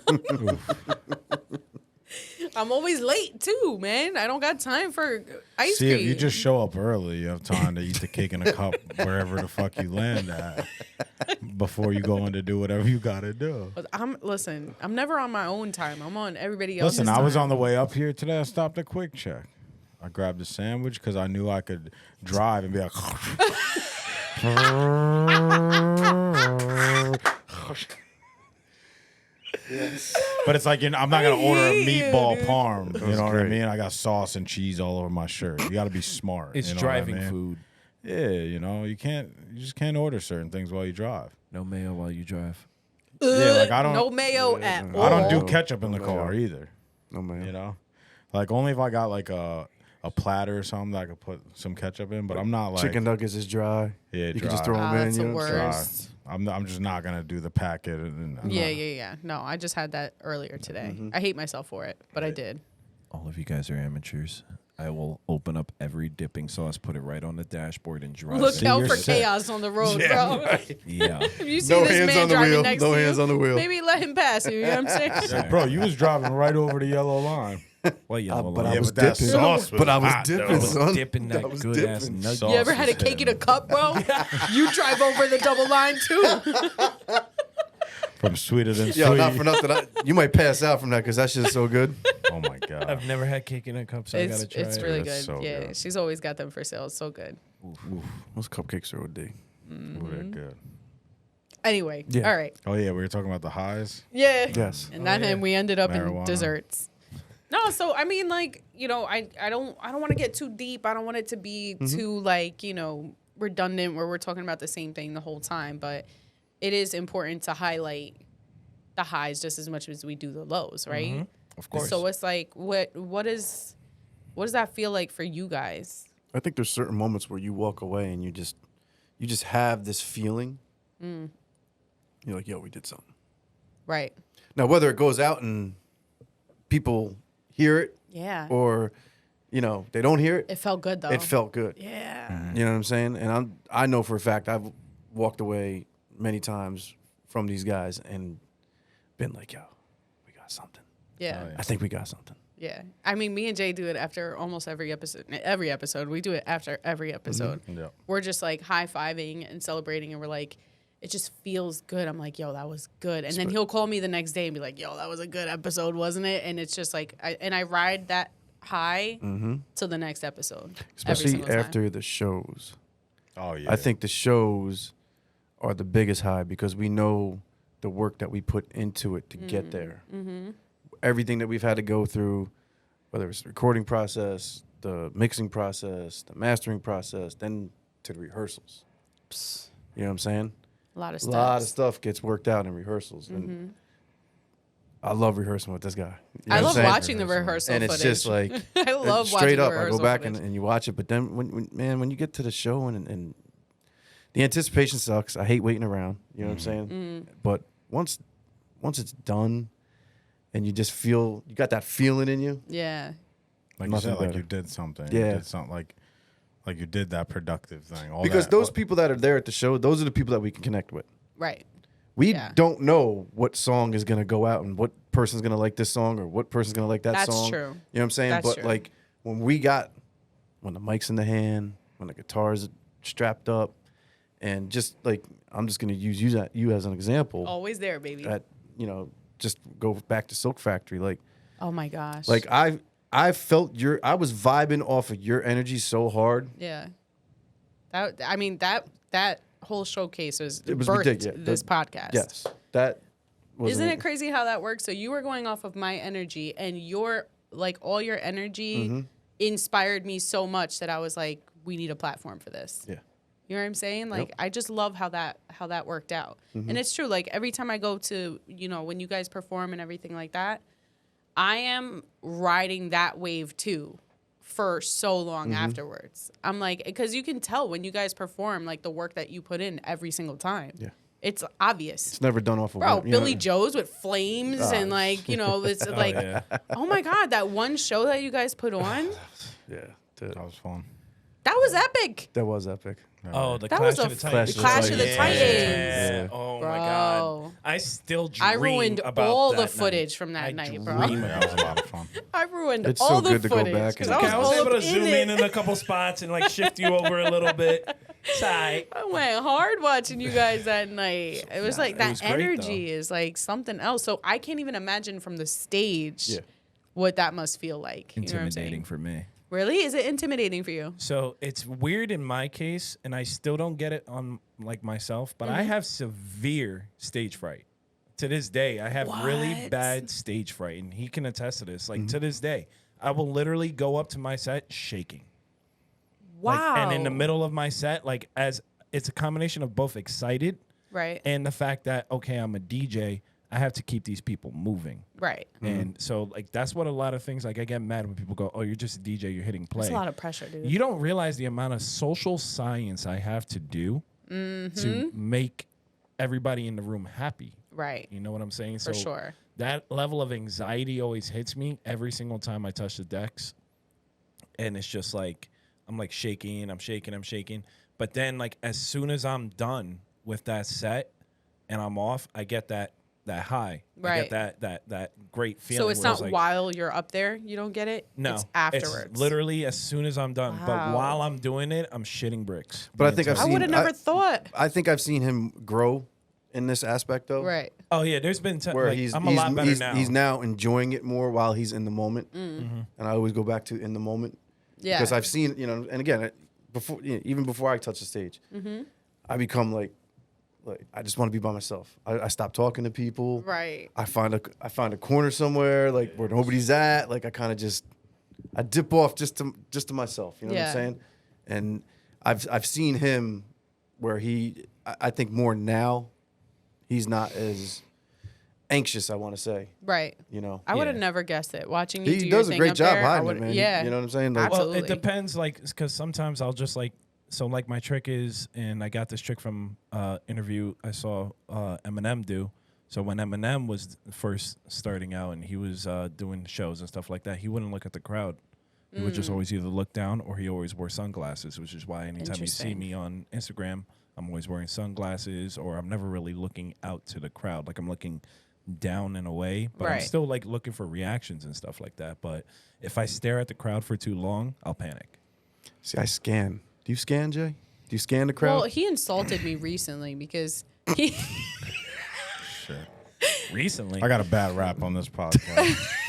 I'm always late too, man. I don't got time for ice See, cream. if you just show up early, you have time to eat the cake in a cup wherever the fuck you land at before you go in to do whatever you got to do. Listen, I'm never on my own time. I'm on everybody else's Listen, time. I was on the way up here today. I stopped at Quick Check. I grabbed a sandwich because I knew I could drive and be like, but it's like I'm not gonna order a hate you, meatball dude. parm. You was know what I great. mean? I got sauce and cheese all over my shirt. You got to be smart. It's you know what I driving mean? food. Yeah, you just can't order certain things while you drive. No mayo while you drive. Yeah, like I don't. No mayo at all. I don't do No. ketchup in the No car mayo. either. No man. You know, like only if I got like a platter or something that I could put some ketchup in. But I'm not like Chicken nuggets is dry. Yeah, You dry. can just throw them Ah, in. that's You the know? worst. dry. I'm just not gonna do the packet. Yeah. No, I just had that earlier today. Mm-hmm. I hate myself for it, but I did. All of you guys are amateurs. I will open up every dipping sauce, put it right on the dashboard, and drive. Look it. out you're for sick. chaos on the road, bro. Yeah. If you see No this hands man on the driving wheel. next No to hands you, on the wheel. maybe let him pass you. You know what I'm saying? Like, bro, you was driving right over the yellow line. Well, yeah. but well, I was but that dipping. sauce was But I was hot, dipping, though. I was son. dipping that I was good ass dipping. nugget. Sauce You ever had a was cake in a heavy. cup, bro? You drive over the double line too. From Sweeter Than Sweet. Yo, not for nothing. You might pass out from that because that shit's so good. Oh my god. I've never had cake in a cup, so I It's gotta try it's it. really That's good. so Yeah, good. she's always got them for sale. It's so good. Those cupcakes are OD. Ooh, they're good. Anyway, Yeah. all right. Oh yeah, we were talking about the highs. Yeah. Yes. And then we ended up in Marijuana. desserts. No, so I mean, like, you know, I don't want to get too deep. I don't want it to be too like, you know, redundant where we're talking about the same thing the whole time. But it is important to highlight the highs just as much as we do the lows, right? Of course. So it's like, what does that feel like for you guys? I think there's certain moments where you walk away and you just have this feeling. You're like, yo, we did something. Right. Now, whether it goes out and people hear it Yeah. or, you know, they don't hear it, It felt good though. it felt good. Yeah. You know what I'm saying? And I know for a fact I've walked away many times from these guys and been like, yo, we got something. Yeah. Oh, yeah. I think we got something. Yeah. I mean, me and Jay do it after almost every episode. Every episode. We do it after every episode. Yeah. We're just like high-fiving and celebrating, and we're like, it just feels good. I'm like, yo, that was good. And then he'll call me the next day and be like, yo, that was a good episode, wasn't it? And it's just like, I ride that high till the next episode. every Especially single time. after the shows. Oh yeah. I think the shows are the biggest high because we know the work that we put into it to get there. Everything that we've had to go through, whether it's the recording process, the mixing process, the mastering process, then to the rehearsals. You know what I'm saying? A lot of A stuff. lot of stuff gets worked out in rehearsals. And I love rehearsing with this guy. You know I what I'm love saying? watching the rehearsal And footage. it's just like, I love watching straight the up, I go rehearsal back footage. and you watch it. But then, when you get to the show and the anticipation sucks. I hate waiting around. You know what I'm saying? But once it's done and you just feel, you got that feeling in you. Yeah. like you nothing said, like better. you did something. Yeah. You did something like you did that productive thing. All Because that, those people that are there at the show, those are the people that we can connect with. Right. We Yeah. don't know what song is going to go out and what person's going to like this song or what person's going to like that That's song. true. You know what I'm saying? That's But true. like when the mic's in the hand, when the guitar's strapped up, and just like, I'm just going to use you as an example. Always there, baby. At, you know, just go back to Silk Factory. Like Oh my gosh. I felt I was vibing off of your energy so hard. Yeah. That whole showcase was It was birthed ridiculous. this podcast. Yes. That was Isn't it crazy how that works? So you were going off of my energy, and your like all your energy Mm-hmm. inspired me so much that I was like, we need a platform for this. Yeah. You know what I'm saying? Like I just love how that worked out. And it's true. Like every time I go to, you know, when you guys perform and everything like that, I am riding that wave too for so long afterwards. I'm like, because you can tell when you guys perform, like the work that you put in every single time. Yeah. It's obvious. It's never done off of Bro, one, you know? Billy Joe's with flames and like, you know, it's like, yeah. oh my God, that one show that you guys put on, Yeah. Dude, that was fun. that was epic. that was epic. Oh, the That Clash was of the Titans. Clash of the Yeah. Titans. Oh Bro. my god. I still dream I ruined about all that the footage night. from that I night, bro. dream Yeah, that was a lot of fun. I ruined It's all so the good to go footage. back 'cause and- I was Okay, I was all able to up zoom it. in a couple spots and like shift you over a little bit. Tight. I went hard watching you guys that night. It was like it that was great, energy is like something else. So I can't even imagine from the stage Yeah. what that must feel like. You know what I'm Intimidating saying? for me. Really? Is it intimidating for you? So it's weird in my case, and I still don't get it on like myself, but I have severe stage fright. To this day, I have really What? bad stage fright, and he can attest to this. Like to this day, I will literally go up to my set shaking. Like, Wow. and in the middle of my set, like as it's a combination of both excited Right. and the fact that okay, I'm a DJ, I have to keep these people moving. Right. And so like that's what a lot of things like I get mad when people go, "Oh, you're just a DJ, you're hitting play." That's a lot of pressure, dude. You don't realize the amount of social science I have to do to make everybody in the room happy. Right. You know what I'm saying? For sure. That level of anxiety always hits me every single time I touch the decks. And it's just like I'm like shaking. But then like as soon as I'm done with that set and I'm off, I get that high. I Right. get that great feeling. So it's where not like, while you're up there, you don't get it? no, It's afterwards. It's literally as soon as I'm done. But Wow. while I'm doing it, I'm shitting bricks. But I The think I've entire- I would have seen- never thought. I think I've seen him grow in this aspect though. Right. Oh yeah, there's been Where like, he's I'm a lot better he's, now. he's now enjoying it more while he's in the moment, and I always go back to in the moment Yeah. because I've seen and again before even before I touch the stage, I become like I just want to be by myself. I stop talking to people. Right. I find a corner somewhere like where nobody's at. Like I kind of I dip off just to myself. You know what Yeah. I'm saying? And I've seen him where I think more now. He's not as anxious. I want to say. Right. You know. I would have Yeah. never guessed it. Watching you do He your does a thing great up job there, I hiding it, would- man. Yeah. You know what I'm saying? Like, Well, Absolutely. it depends, like, because sometimes I'll just like, so like my trick is, and I got this trick from interview I saw Eminem do. So when Eminem was first starting out and he was doing shows and stuff like that, he wouldn't look at the crowd. He would just always either look down or he always wore sunglasses, which is why anytime you see Interesting. me on Instagram, I'm always wearing sunglasses, or I'm never really looking out to the crowd. Like I'm looking down and away, but I'm Right. still like looking for reactions and stuff like that. But if I stare at the crowd for too long, I'll panic. see, I scan. Do you scan, Jay? Do you scan the crowd? Well, he insulted me recently because he. Shit. Recently, I got a bad rap on this podcast.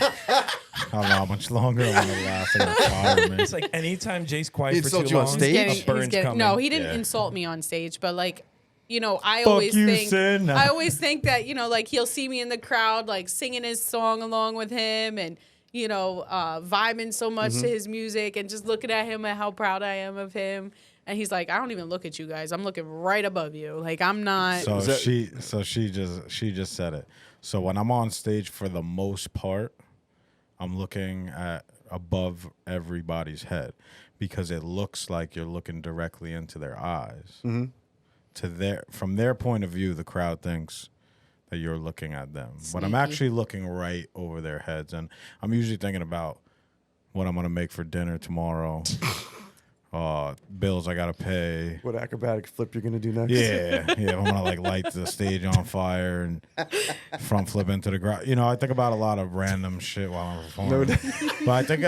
I don't know how much longer I'm gonna last. They're gonna fire me. it's like anytime Jay's quiet He for insults too you on long, stage? getting- a burn's coming. no, he didn't Yeah. insult me on stage, but like, you know, I Fuck always you, think Sin. I always think that, you know, like he'll see me in the crowd like singing his song along with him and, you know, vibing so much to his music and just looking at him and how proud I am of him. And he's like, I don't even look at you guys. I'm looking right above you. Like I'm not. So that- she just said it. So when I'm on stage, for the most part, I'm looking at above everybody's head because it looks like you're looking directly into their eyes. From their point of view, the crowd thinks that you're looking at them, but I'm Sneaky. actually looking right over their heads, and I'm usually thinking about what I'm gonna make for dinner tomorrow. Bills I gotta pay. What acrobatic flip you're gonna do next? Yeah. I'm gonna like light the stage on fire and front flip into the ground. You know, I think about a lot of random shit while I'm performing. But I think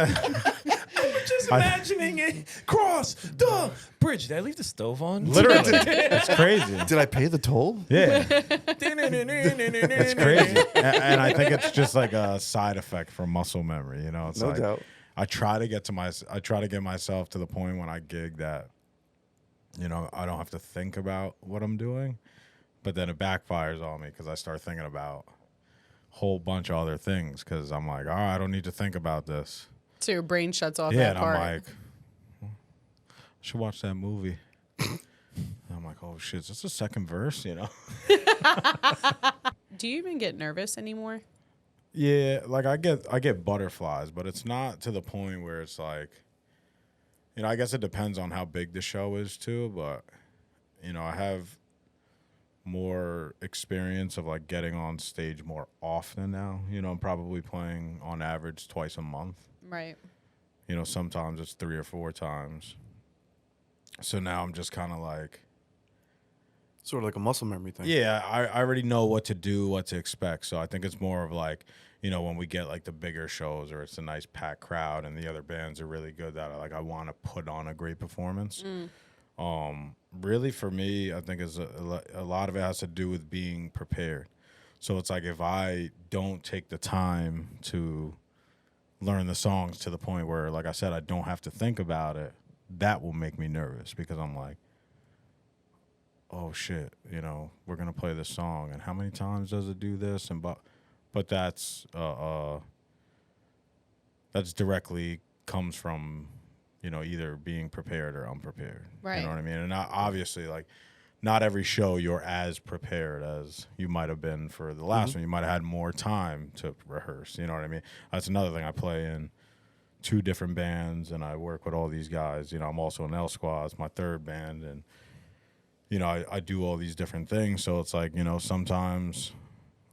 Just imagining it. Cross the bridge. Did I leave the stove on? literally, it's crazy. Did I pay the toll? Yeah, it's crazy, and I think it's just like a side effect from muscle memory. You know, it's No like doubt. I try to get myself to the point when I gig that, you know, I don't have to think about what I'm doing, but then it backfires on me because I start thinking about a whole bunch of other things because I'm like, I don't need to think about this. So your brain shuts off Yeah, that and part. I'm like, I should watch that movie. And I'm like, oh shit, is this the second verse? You know? Do you even get nervous anymore? Yeah, like I get butterflies, but it's not to the point where it's like, you know, I guess it depends on how big the show is too, but you know, I have more experience of like getting on stage more often now. You know, I'm probably playing on average twice a month. Right. You know, sometimes it's 3 or 4 times. So now I'm just kind of like, Sort of like a muscle memory thing. yeah, I already know what to do, what to expect. So I think it's more of like, you know, when we get like the bigger shows or it's a nice packed crowd and the other bands are really good, that I want to put on a great performance. Really for me, I think is a lot of it has to do with being prepared. So it's like if I don't take the time to learn the songs to the point where, like I said, I don't have to think about it, that will make me nervous because I'm like, oh shit, you know, we're gonna play this song, and how many times does it do this? And but that's directly comes from, you know, either being prepared or unprepared. Right. You know what I mean? And obviously, like, not every show you're as prepared as you might have been for the last one. You might have had more time to rehearse. You know what I mean? That's another thing. I play in 2 different bands, and I work with all these guys. You know, I'm also in L Squad. It's my 3rd band, and you know, I do all these different things. So it's like, you know, sometimes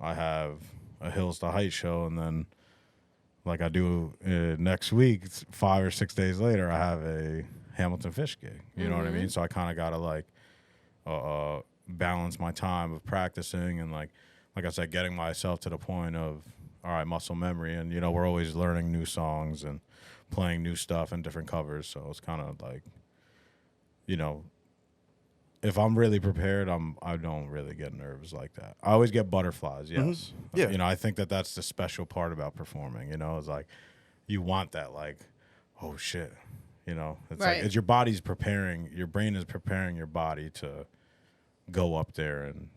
I have a Hills to Heights show, and then like I do next week, 5 or 6 days later, I have a Hamilton Fish gig. You know what I mean? So I kind of got to like balance my time of practicing and like I said, getting myself to the point of, all right, muscle memory. And, you know, we're always learning new songs and playing new stuff and different covers. So it's kind of like, you know, if I'm really prepared, I don't really get nerves like that. I always get butterflies. Yes. Yeah. You know, I think that's the special part about performing. You know, it's like you want that, like, oh shit. You know, it's Right. like it's your body's preparing, your brain is preparing your body to go up there and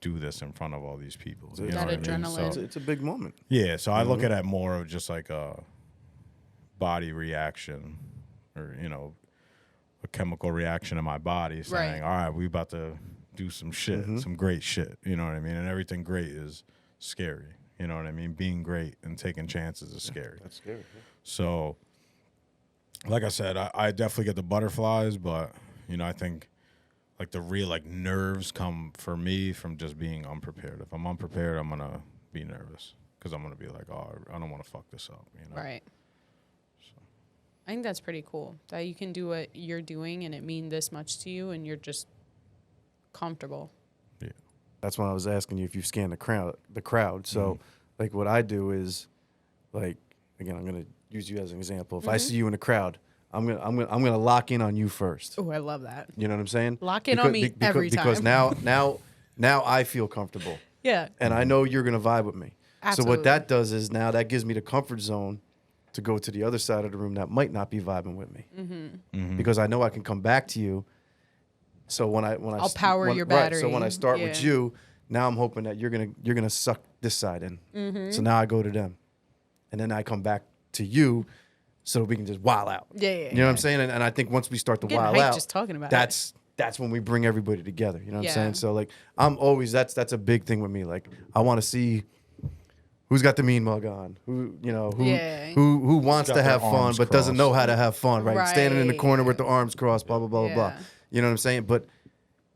do this in front of all these people. You know That what I mean? adrenaline. So, It's a big moment. yeah, so I look at it more of just like a body reaction, or you know, a chemical reaction in my body saying, Right. all right, we about to do some shit, some great shit. You know what I mean? And everything great is scary. You know what I mean? Being great and taking chances is scary. That's scary. So, like I said, I definitely get the butterflies, but you know, I think like the real like nerves come for me from just being unprepared. If I'm unprepared, I'm gonna be nervous because I'm gonna be like, oh, I don't want to fuck this up. You know? Right. I think that's pretty cool that you can do what you're doing and it mean this much to you and you're just comfortable. Yeah. That's when I was asking you if you scan the crowd. So, like, what I do is, like, again, I'm gonna use you as an example. If I see you in a crowd, I'm gonna lock in on you first. Oh, I love that. You know what I'm saying? Lock in on me every because time. now I feel comfortable, Yeah. and I know you're gonna vibe with me. So Absolutely. what that does is now that gives me the comfort zone to go to the other side of the room that might not be vibing with me, because I know I can come back to you. So when I'll power your Right, so when I battery. start with Yeah. you, now I'm hoping that you're gonna suck this side in. So now I go to them, and then I come back to you, so we can just wild out. Yeah, You know what I'm saying? And I think once we start to getting wild hyped out, just talking about it. that's when we bring everybody together. You know what Yeah. I'm saying? So like I'm always that's a big thing with me. Like I want to see who's got the mean mug on, Yeah. who wants got to their have fun arms but doesn't know crossed. how to have fun, right? Standing in the Right. corner with the arms crossed, blah blah blah blah blah. Yeah. You know what I'm saying? But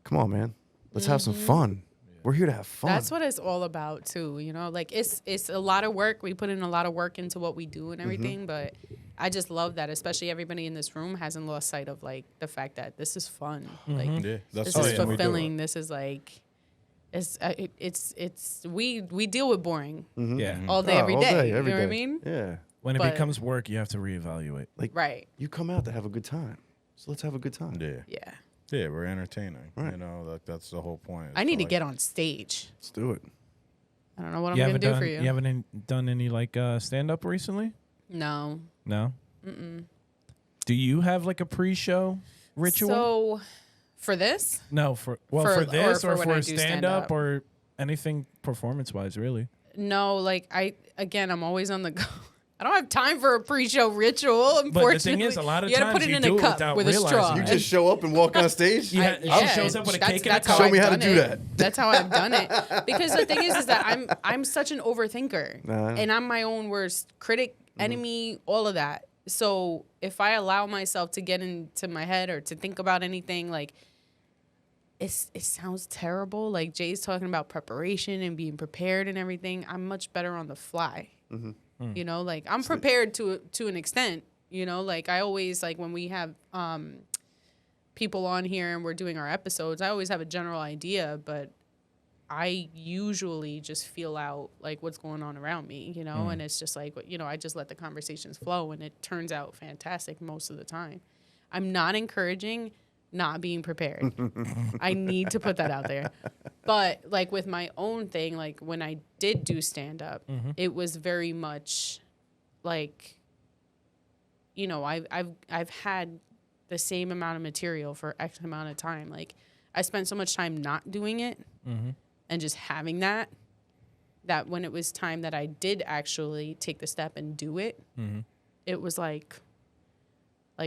come on, man, let's have some fun. We're here to have fun. That's what it's all about too, you know. Like it's a lot of work. We put in a lot of work into what we do and everything, but I just love that, especially everybody in this room hasn't lost sight of like the fact that this is fun. Like Yeah, that's this how is we do it. fulfilling. This is like it's we deal with boring Yeah. all day, Oh, every all day. every You know what I day. mean? Yeah. When it But- becomes work, you have to reevaluate. Right. You come out to have a good time, so let's have a good time. Yeah. Yeah. Yeah, we're entertaining. Right. You know, that's the whole point. I need to like, get on stage. Let's do it. I don't know what I'm You gonna haven't do done for you. you haven't done any like stand up recently? No. No. Do you have like a pre-show ritual? So for this, No, for this or or when for I do stand stand-up. up or anything performance wise, really. no, like I'm always on the go. I don't have time for a pre-show ritual. But the Unfortunately, thing is, a lot of you gotta times put it you in do a it cup without with a realizing straw. it. You just show up and walk on stage. She shows up with a cake and a that's cup. how Show me I've how to done do it. that. That's how I've done it. Because the thing is that I'm such an overthinker, and I'm my own worst critic, enemy, all of that. So if I allow myself to get into my head or to think about anything, like it sounds terrible. Like Jay's talking about preparation and being prepared and everything. I'm much better on the fly. You know, like I'm prepared to an extent. You know, like I always like when we have people on here and we're doing our episodes, I always have a general idea, but I usually just feel out like what's going on around me, you know, and it's just like, you know, I just let the conversations flow and it turns out fantastic most of the time. I'm not encouraging not being prepared. I need to put that out there. But like with my own thing, like when I did do stand up, it was very much like, you know, I've had the same amount of material for X amount of time. Like I spent so much time not doing it and just having that when it was time that I did actually take the step and do it, it was like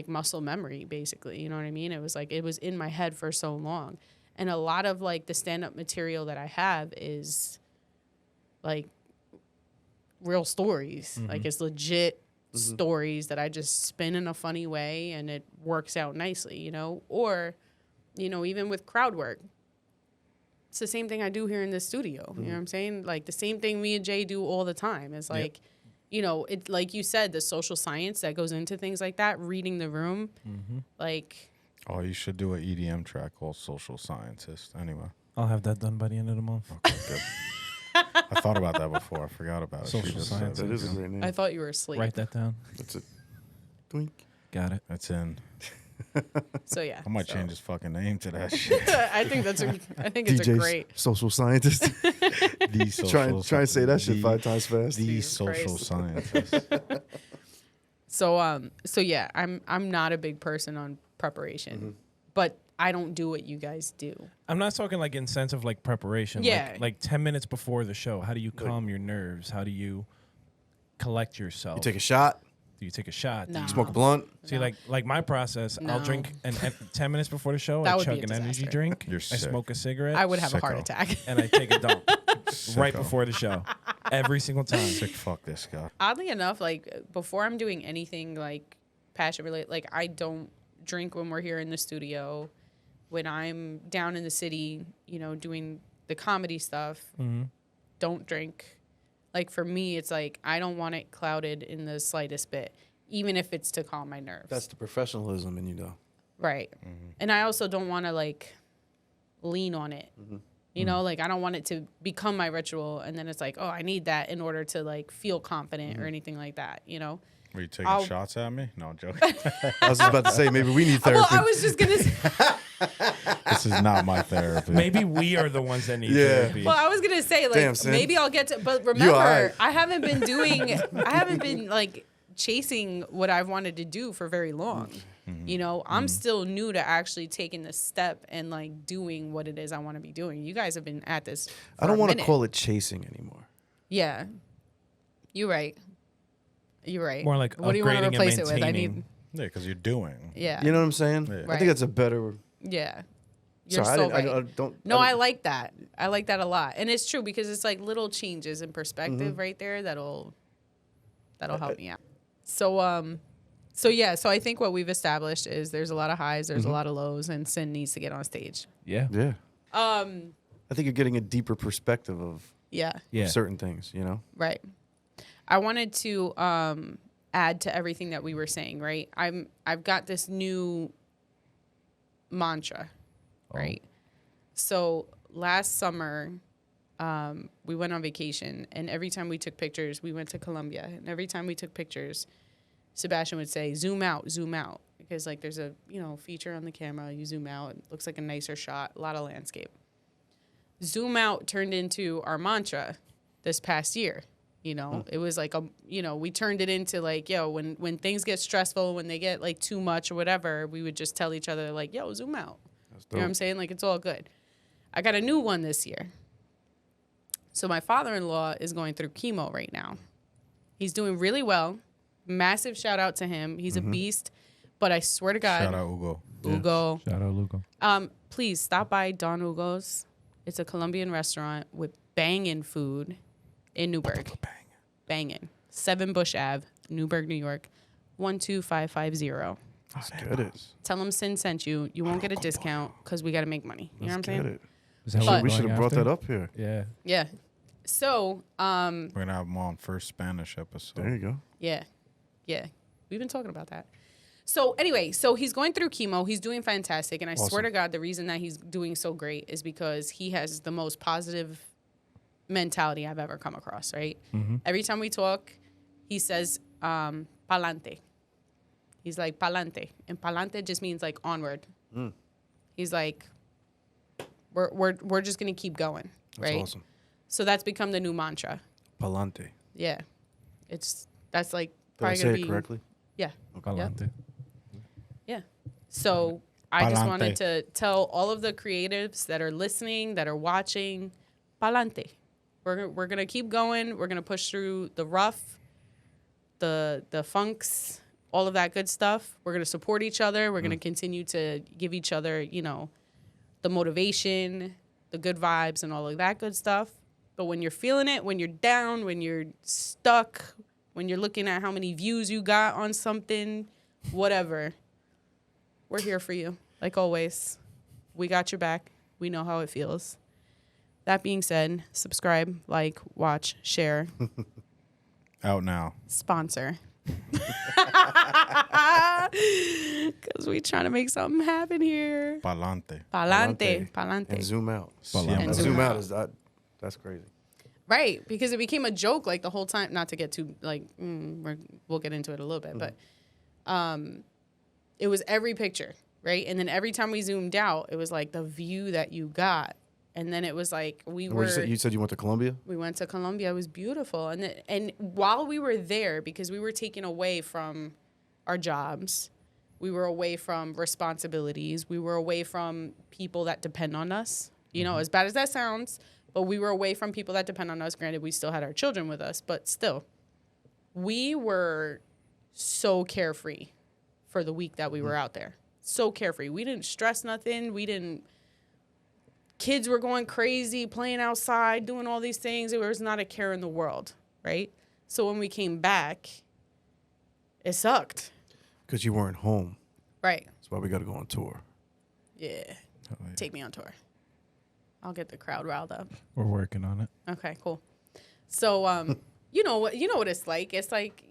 muscle memory, basically. You know what I mean? It was like, it was in my head for so long. And a lot of like the stand-up material that I have is like real stories. Like it's legit stories that I just spin in a funny way and it works out nicely, you know? Or, you know, even with crowd work, it's the same thing I do here in this studio. You know what I'm saying? Like the same thing me and Jay do all the time. It's like, you know, it like you said, the social science that goes into things like that, reading the room, like Oh, you should do an EDM track called Social Scientist. Anyway. I'll have that done by the end of the month. Okay, good. I thought about that before. I forgot about it. Social She just said science. it. That is a great name. I thought you were asleep. Write that down. That's it. Doink. Got it. That's in. So yeah, I might so. change his fucking name to that shit. I think it's a DJ's great. social scientist. The social try and say that shit the- 5 times fast. The Jesus social Christ. scientist. So yeah, I'm not a big person on preparation, but I don't do what you guys do. I'm not talking like in sense of like preparation. Yeah. Like 10 minutes before the show, how do you calm your nerves? How do you collect yourself? You take a shot, do you take a shot? Do No. you smoke a blunt. See, like my process, I'll No. drink and 10 minutes before the show, That I would chug be an a energy disaster. drink, You're I sick. smoke a cigarette, I would have a heart Sicko. attack. and I take a dump right Sicko. before the show. Every single time. Sick fuck this guy. Oddly enough, like before I'm doing anything like passion related, like I don't drink when we're here in the studio. When I'm down in the city, you know, doing the comedy stuff, don't drink. Like for me, it's like I don't want it clouded in the slightest bit, even if it's to calm my nerves. That's the professionalism in you, though. Right. And I also don't want to like lean on it. You know, like I don't want it to become my ritual and then it's like, oh, I need that in order to like feel confident or anything like that, you know? Were you taking I'll- shots at me? No, I'm joking. I was just about to say, maybe we need Well, therapy. I was just going to say, This is not my therapy. Maybe we are the ones that need Yeah. therapy. well, I was going to say like Damn, Sin. maybe I'll get to, but You remember, alright. I haven't been like chasing what I've wanted to do for very long. You know, I'm still new to actually taking the step and like doing what it is I want to be doing. You guys have been at this. I don't want want to call it chasing anymore. Yeah, you're right. You're right. More like what do you want to upgrading and replace it with? I maintaining. need. Yeah, because you're doing. Yeah. You know what I'm saying? Yeah. I Right. think that's a better. Yeah. You're Sorry, so I right. don't. No, I don't- like that. I like that a lot, and it's true because it's like little changes in perspective Mm-hmm. right there that'll help me out. So yeah, so I think what we've established is there's a lot of highs, Mm-hmm. there's a lot of lows, and Sin needs to get on stage. Yeah. Yeah. I think you're getting a deeper perspective of Yeah, Yeah. certain things. You know. right. I wanted to add to everything that we were saying. Right, I've got this new mantra. Right. So last summer, we went on vacation, and every time we took pictures, we went to Colombia, and every time we took pictures, Sebastian would say, zoom out, because like there's a, you know, feature on the camera, you zoom out, it looks like a nicer shot, a lot of landscape. Zoom out turned into our mantra this past year. You know, it was like, we turned it into like, yo, when things get stressful, when they get like too much or whatever, we would just tell each other like, yo, zoom out. You know what I'm saying? Like, it's all good. I got a new one this year. So my father-in-law is going through chemo right now. He's doing really well. Massive shout out to him. He's a beast. But I swear to God, Shout out Ugo. Ugo, Shout out Lugo. please stop by Don Ugo's. It's a Colombian restaurant with banging food in Newburgh. Banging. 7 Bush Ave, Newburgh, New York, 12550. Let's get it. Tell them Sin sent you. You won't get a discount because we got to make money. You know what I'm Get saying? it. Is that But- what We we're should have going brought that after? up here. Yeah. Yeah. So, We're gonna have him on first Spanish episode. There you go. yeah. We've been talking about that. So anyway, so he's going through chemo. He's doing fantastic. And I swear to God, the reason that he's doing so great is because he has the most positive mentality I've ever come across, right? Every time we talk, he says, pa'lante. He's like, pa'lante. And pa'lante just means like onward. He's like, we're just going to keep going, That's right? awesome. So that's become the new mantra. Palante. Yeah. That's like Did I probably say going it to be. correctly? Yeah. Galante. Yeah. So I just Pa'lante. wanted to tell all of the creatives that are listening, that are watching, pa'lante. We're gonna keep going. We're gonna push through the rough, the funks, all of that good stuff. We're gonna support each other. We're gonna continue to give each other, the motivation, the good vibes, and all of that good stuff. But when you're feeling it, when you're down, when you're stuck, when you're looking at how many views you got on something, whatever, we're here for you. Like always, we got your back. We know how it feels. That being said, subscribe, like, watch, share, Out now. sponsor. Because we trying to make something happen here. Pa'lante. Pa'lante. And Pa'lante. zoom out. Siempre. And Zoom zoom out out. is that. That's crazy. Right, because it became a joke like the whole time. Not to get too we'll get into it a little bit, but it was every picture, right? And then every time we zoomed out, it was like the view that you got. And then it was like You said you went to Colombia? we went to Colombia. It was beautiful. And while we were there, because we were taken away from our jobs, we were away from responsibilities, we were away from people that depend on us. You know, as bad as that sounds, but we were away from people that depend on us. Granted, we still had our children with us, but still, we were so carefree for the week that we were out there. So carefree. We didn't stress nothing. Kids were going crazy, playing outside, doing all these things. There was not a care in the world, right? So when we came back, it sucked. Because you weren't home. Right. That's why we got to go on tour. Yeah. Take me on tour. I'll get the crowd riled up. We're working on it. Okay, cool. So, you know what it's like. It's like,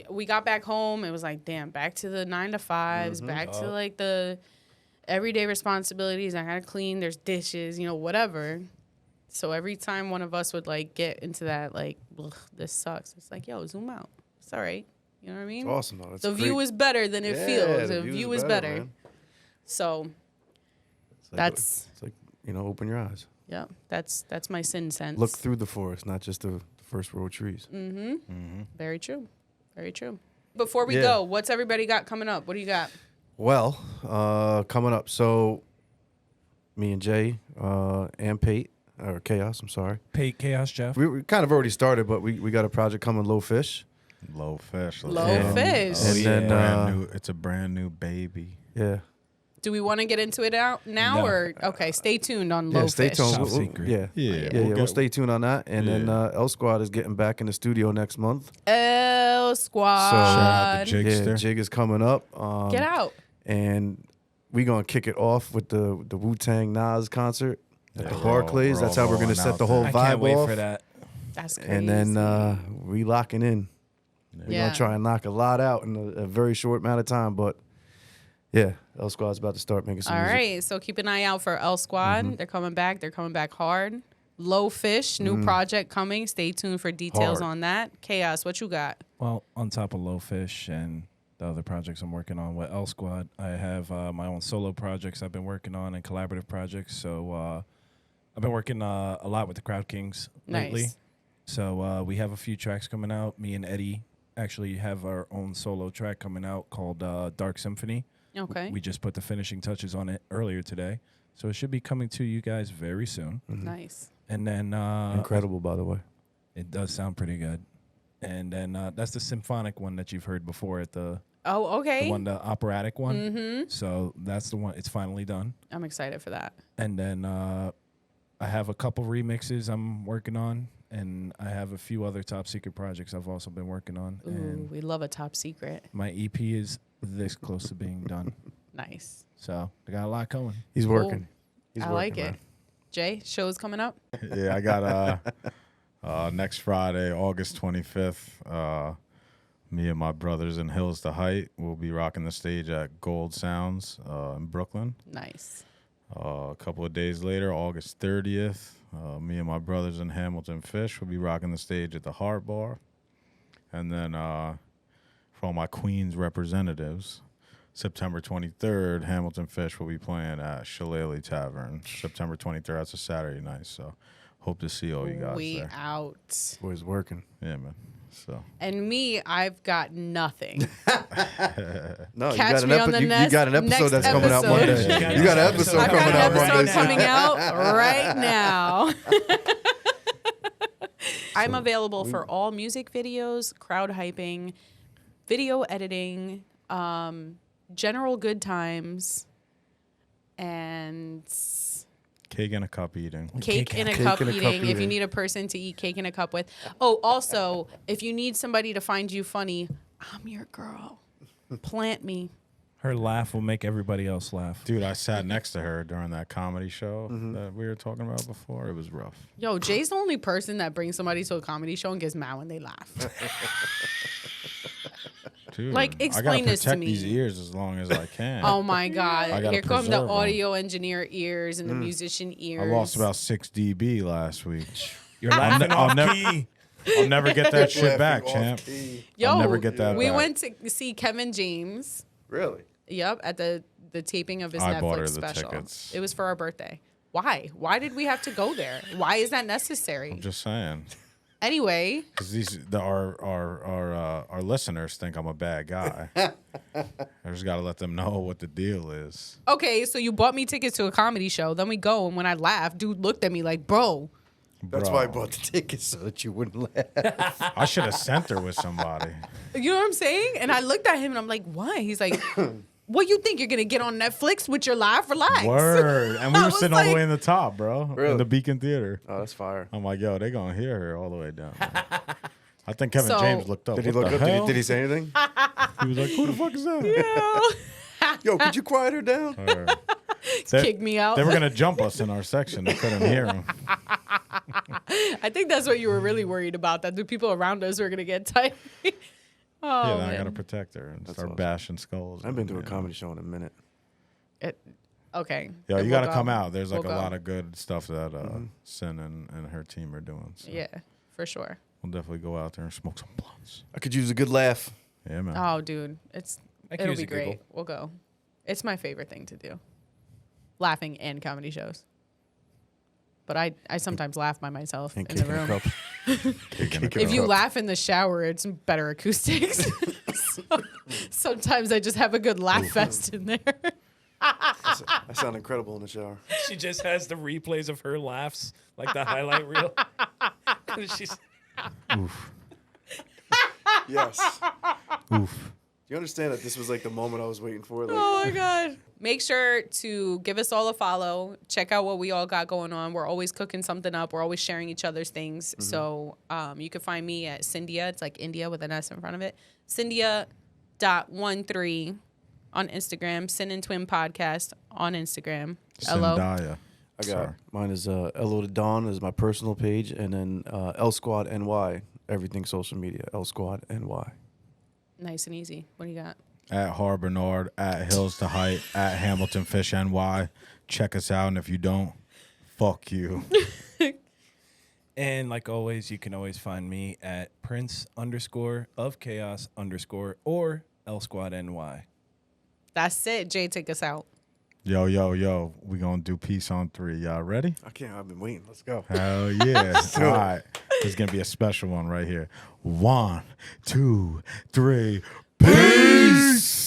we got back home. It was like, damn, back to the 9 to 5s, back to like the everyday responsibilities. I gotta clean. There's dishes, whatever. So every time one of us would like get into that, like, this sucks. It's like, yo, zoom out. It's all right. You know what I mean? It's awesome, though. That's the view great. is better than it feels. The view is better. Man. So It's like, that's It's like, open your eyes. yeah. That's my sin sense. Look through the forest, not just the first row of trees. Very true. Very true. Before we Yeah. go, what's everybody got coming up? What do you got? Well, coming up. So, me and Jay and Pate, or Chaos, I'm sorry. Pate Chaos Jeff. We kind of already started, but we got a project coming, Low Fish. Low Fish. let's Low go. Fish. And then, It's a brand new baby. Yeah. Do we want to get into it now No. or okay? Stay tuned on Low Yeah, stay Fish. tuned. Top We'll- secret. Yeah. Yeah, We'll stay tuned on that. And then L Squad is getting back in the studio next month. L Squad. Shout out to Yeah, Jigster. Jig is coming up. Get out. And we going to kick it off with the Wu-Tang Nas concert at the Yeah, Barclays. we're That's all how we're going to going set the out whole there. I vibe can't wait off. for that. That's crazy. And then we locking in. We're Yeah. going to try and knock a lot out in a very short amount of time. But, yeah, L Squad's about to start making some All music. right, so keep an eye out for L Squad. They're coming back. They're coming back hard. Low Fish, new project coming. Stay tuned for details Hard. on that. Chaos, what you got? Well, on top of Low Fish and the other projects I'm working on with L Squad, I have my own solo projects I've been working on and collaborative projects. So I've been working a lot with the Crowd Kings lately. Nice. So we have a few tracks coming out. Me and Eddie actually have our own solo track coming out called Dark Symphony. Okay. We just put the finishing touches on it earlier today. So it should be coming to you guys very soon. Nice. And then Incredible, by the way. it does sound pretty good. And then that's the symphonic one that you've heard before at the Oh, okay. the operatic one. Mm-hmm. So that's the one. It's finally done. I'm excited for that. And then I have a couple remixes I'm working on, and I have a few other top secret projects I've also been working on. Ooh, And we love a top secret. my EP is this close to being done. Nice. So I got a lot coming. He's Cool. working. He's I working, like man. it. Jay, show's coming up. Yeah, I got next Friday, August 25th. Me and my brothers in Hills to Height will be rocking the stage at Gold Sounds in Brooklyn. Nice. A couple of days later, August 30th, me and my brothers in Hamilton Fish will be rocking the stage at the Heart Bar. And then for all my Queens representatives, September 23rd, Hamilton Fish will be playing at Shillelagh Tavern. September 23rd, that's a Saturday night. So hope to see all you guys We there. out. Boy's working. Yeah, man. So And me, I've got nothing. No, Catch me on the you next- got an episode next that's coming out episode. Monday. You got an episode I've got coming an out episode Monday. coming out right now. I'm available for all music videos, crowd hyping, video editing, general good times, and cake in a cup eating. cake in a Cake cup in a cup eating. If you eating. need a person to eat cake in a cup with. Oh, also, if you need somebody to find you funny, I'm your girl. Plant me. Her laugh will make everybody else laugh. Dude, I sat next to her during that comedy show that we were talking about before. It was rough. Yo, Jay's the only person that brings somebody to a comedy show and gets mad when they laugh. Dude, Like, explain I gotta this to protect me. these ears as long as I can. Oh my God. I gotta Here come the preserve 'em. audio engineer ears and the musician ears. I lost about 6 dB last week. You're laughing off never- key. I'll never get that shit back, champ. Yo, I'll never get that we back. went to see Kevin James. Really? Yep, at the taping of his I bought her Netflix the special. tickets. It was for our birthday. Why? Why did we have to go there? Why is that necessary? I'm just saying. Anyway, Because our listeners think I'm a bad guy. I just got to let them know what the deal is. okay, so you bought me tickets to a comedy show. Then we go, and when I laugh, dude looked at me like, bro. That's Bro, why I bought the tickets so that you wouldn't laugh. I should have sent her with somebody. You know what I'm saying? And I looked at him, and I'm like, what? He's like, what you think? You're going to get on Netflix with your live? Relax. Word. And we I were was sitting all the like- way in the top, bro. In Really? the Beacon Theater. Oh, that's fire. I'm like, yo, they going to hear her all the way down. I think Kevin So- James looked up. Did he What look the up? Did hell? he say anything? He was like, who the fuck is that? Yo, could you quiet her down? Word. They- Kick me out. They were going to jump us in our section. They couldn't hear him. I think that's what you were really worried about, that the people around us were going to get tight. Yeah, Oh, then I got to man. protect her and start awesome. bashing skulls. I've been to a Yeah. comedy show in a minute. Okay. Yo, Then you we'll got to come go. out. There's like We'll a go. lot of good stuff that Sin and her team are doing. So Yeah, for sure. we'll definitely go out there and smoke some blunts. I could use a good laugh. Yeah, man. Oh, dude, I could it'll use be a giggle. great. We'll go. It's my favorite thing to do. Laughing and comedy shows. But I sometimes laugh by myself And in the kicking a room. cup. Kicking a If you cup. laugh in the shower, it's better acoustics. So, sometimes I just have a good laugh fest in there. I sound incredible in the shower. She just has the replays of her laughs, like the highlight reel. And she's Yes. Oof. Do you understand that this was like the moment I was waiting for? Like, Oh my God. Make sure to give us all a follow. Check out what we all got going on. We're always cooking something up. We're always sharing each other's things. So you can find me at Cyndia. It's like India with an S in front of it. Cyndia.13 on Instagram. Sin and Twin Podcast on Instagram. Hello. Zendaya. I got Sorry. mine is Elo to Dawn is my personal page, and then L Squad NY, everything social media. L Squad NY. Nice and easy. What do you got? At Harbor Nord, at Hills to Height, at Hamilton Fish NY. Check us out, and if you don't, fuck you. And like always, you can always find me at Prince_of Chaos_ or L Squad NY. That's it. Jay, take us out. Yo, yo, yo. We gonna do peace on 3. Y'all ready? I can't. I've been waiting. Let's go. Hell yeah. All right. This is gonna be a special one right here. 1, 2, 3. Peace.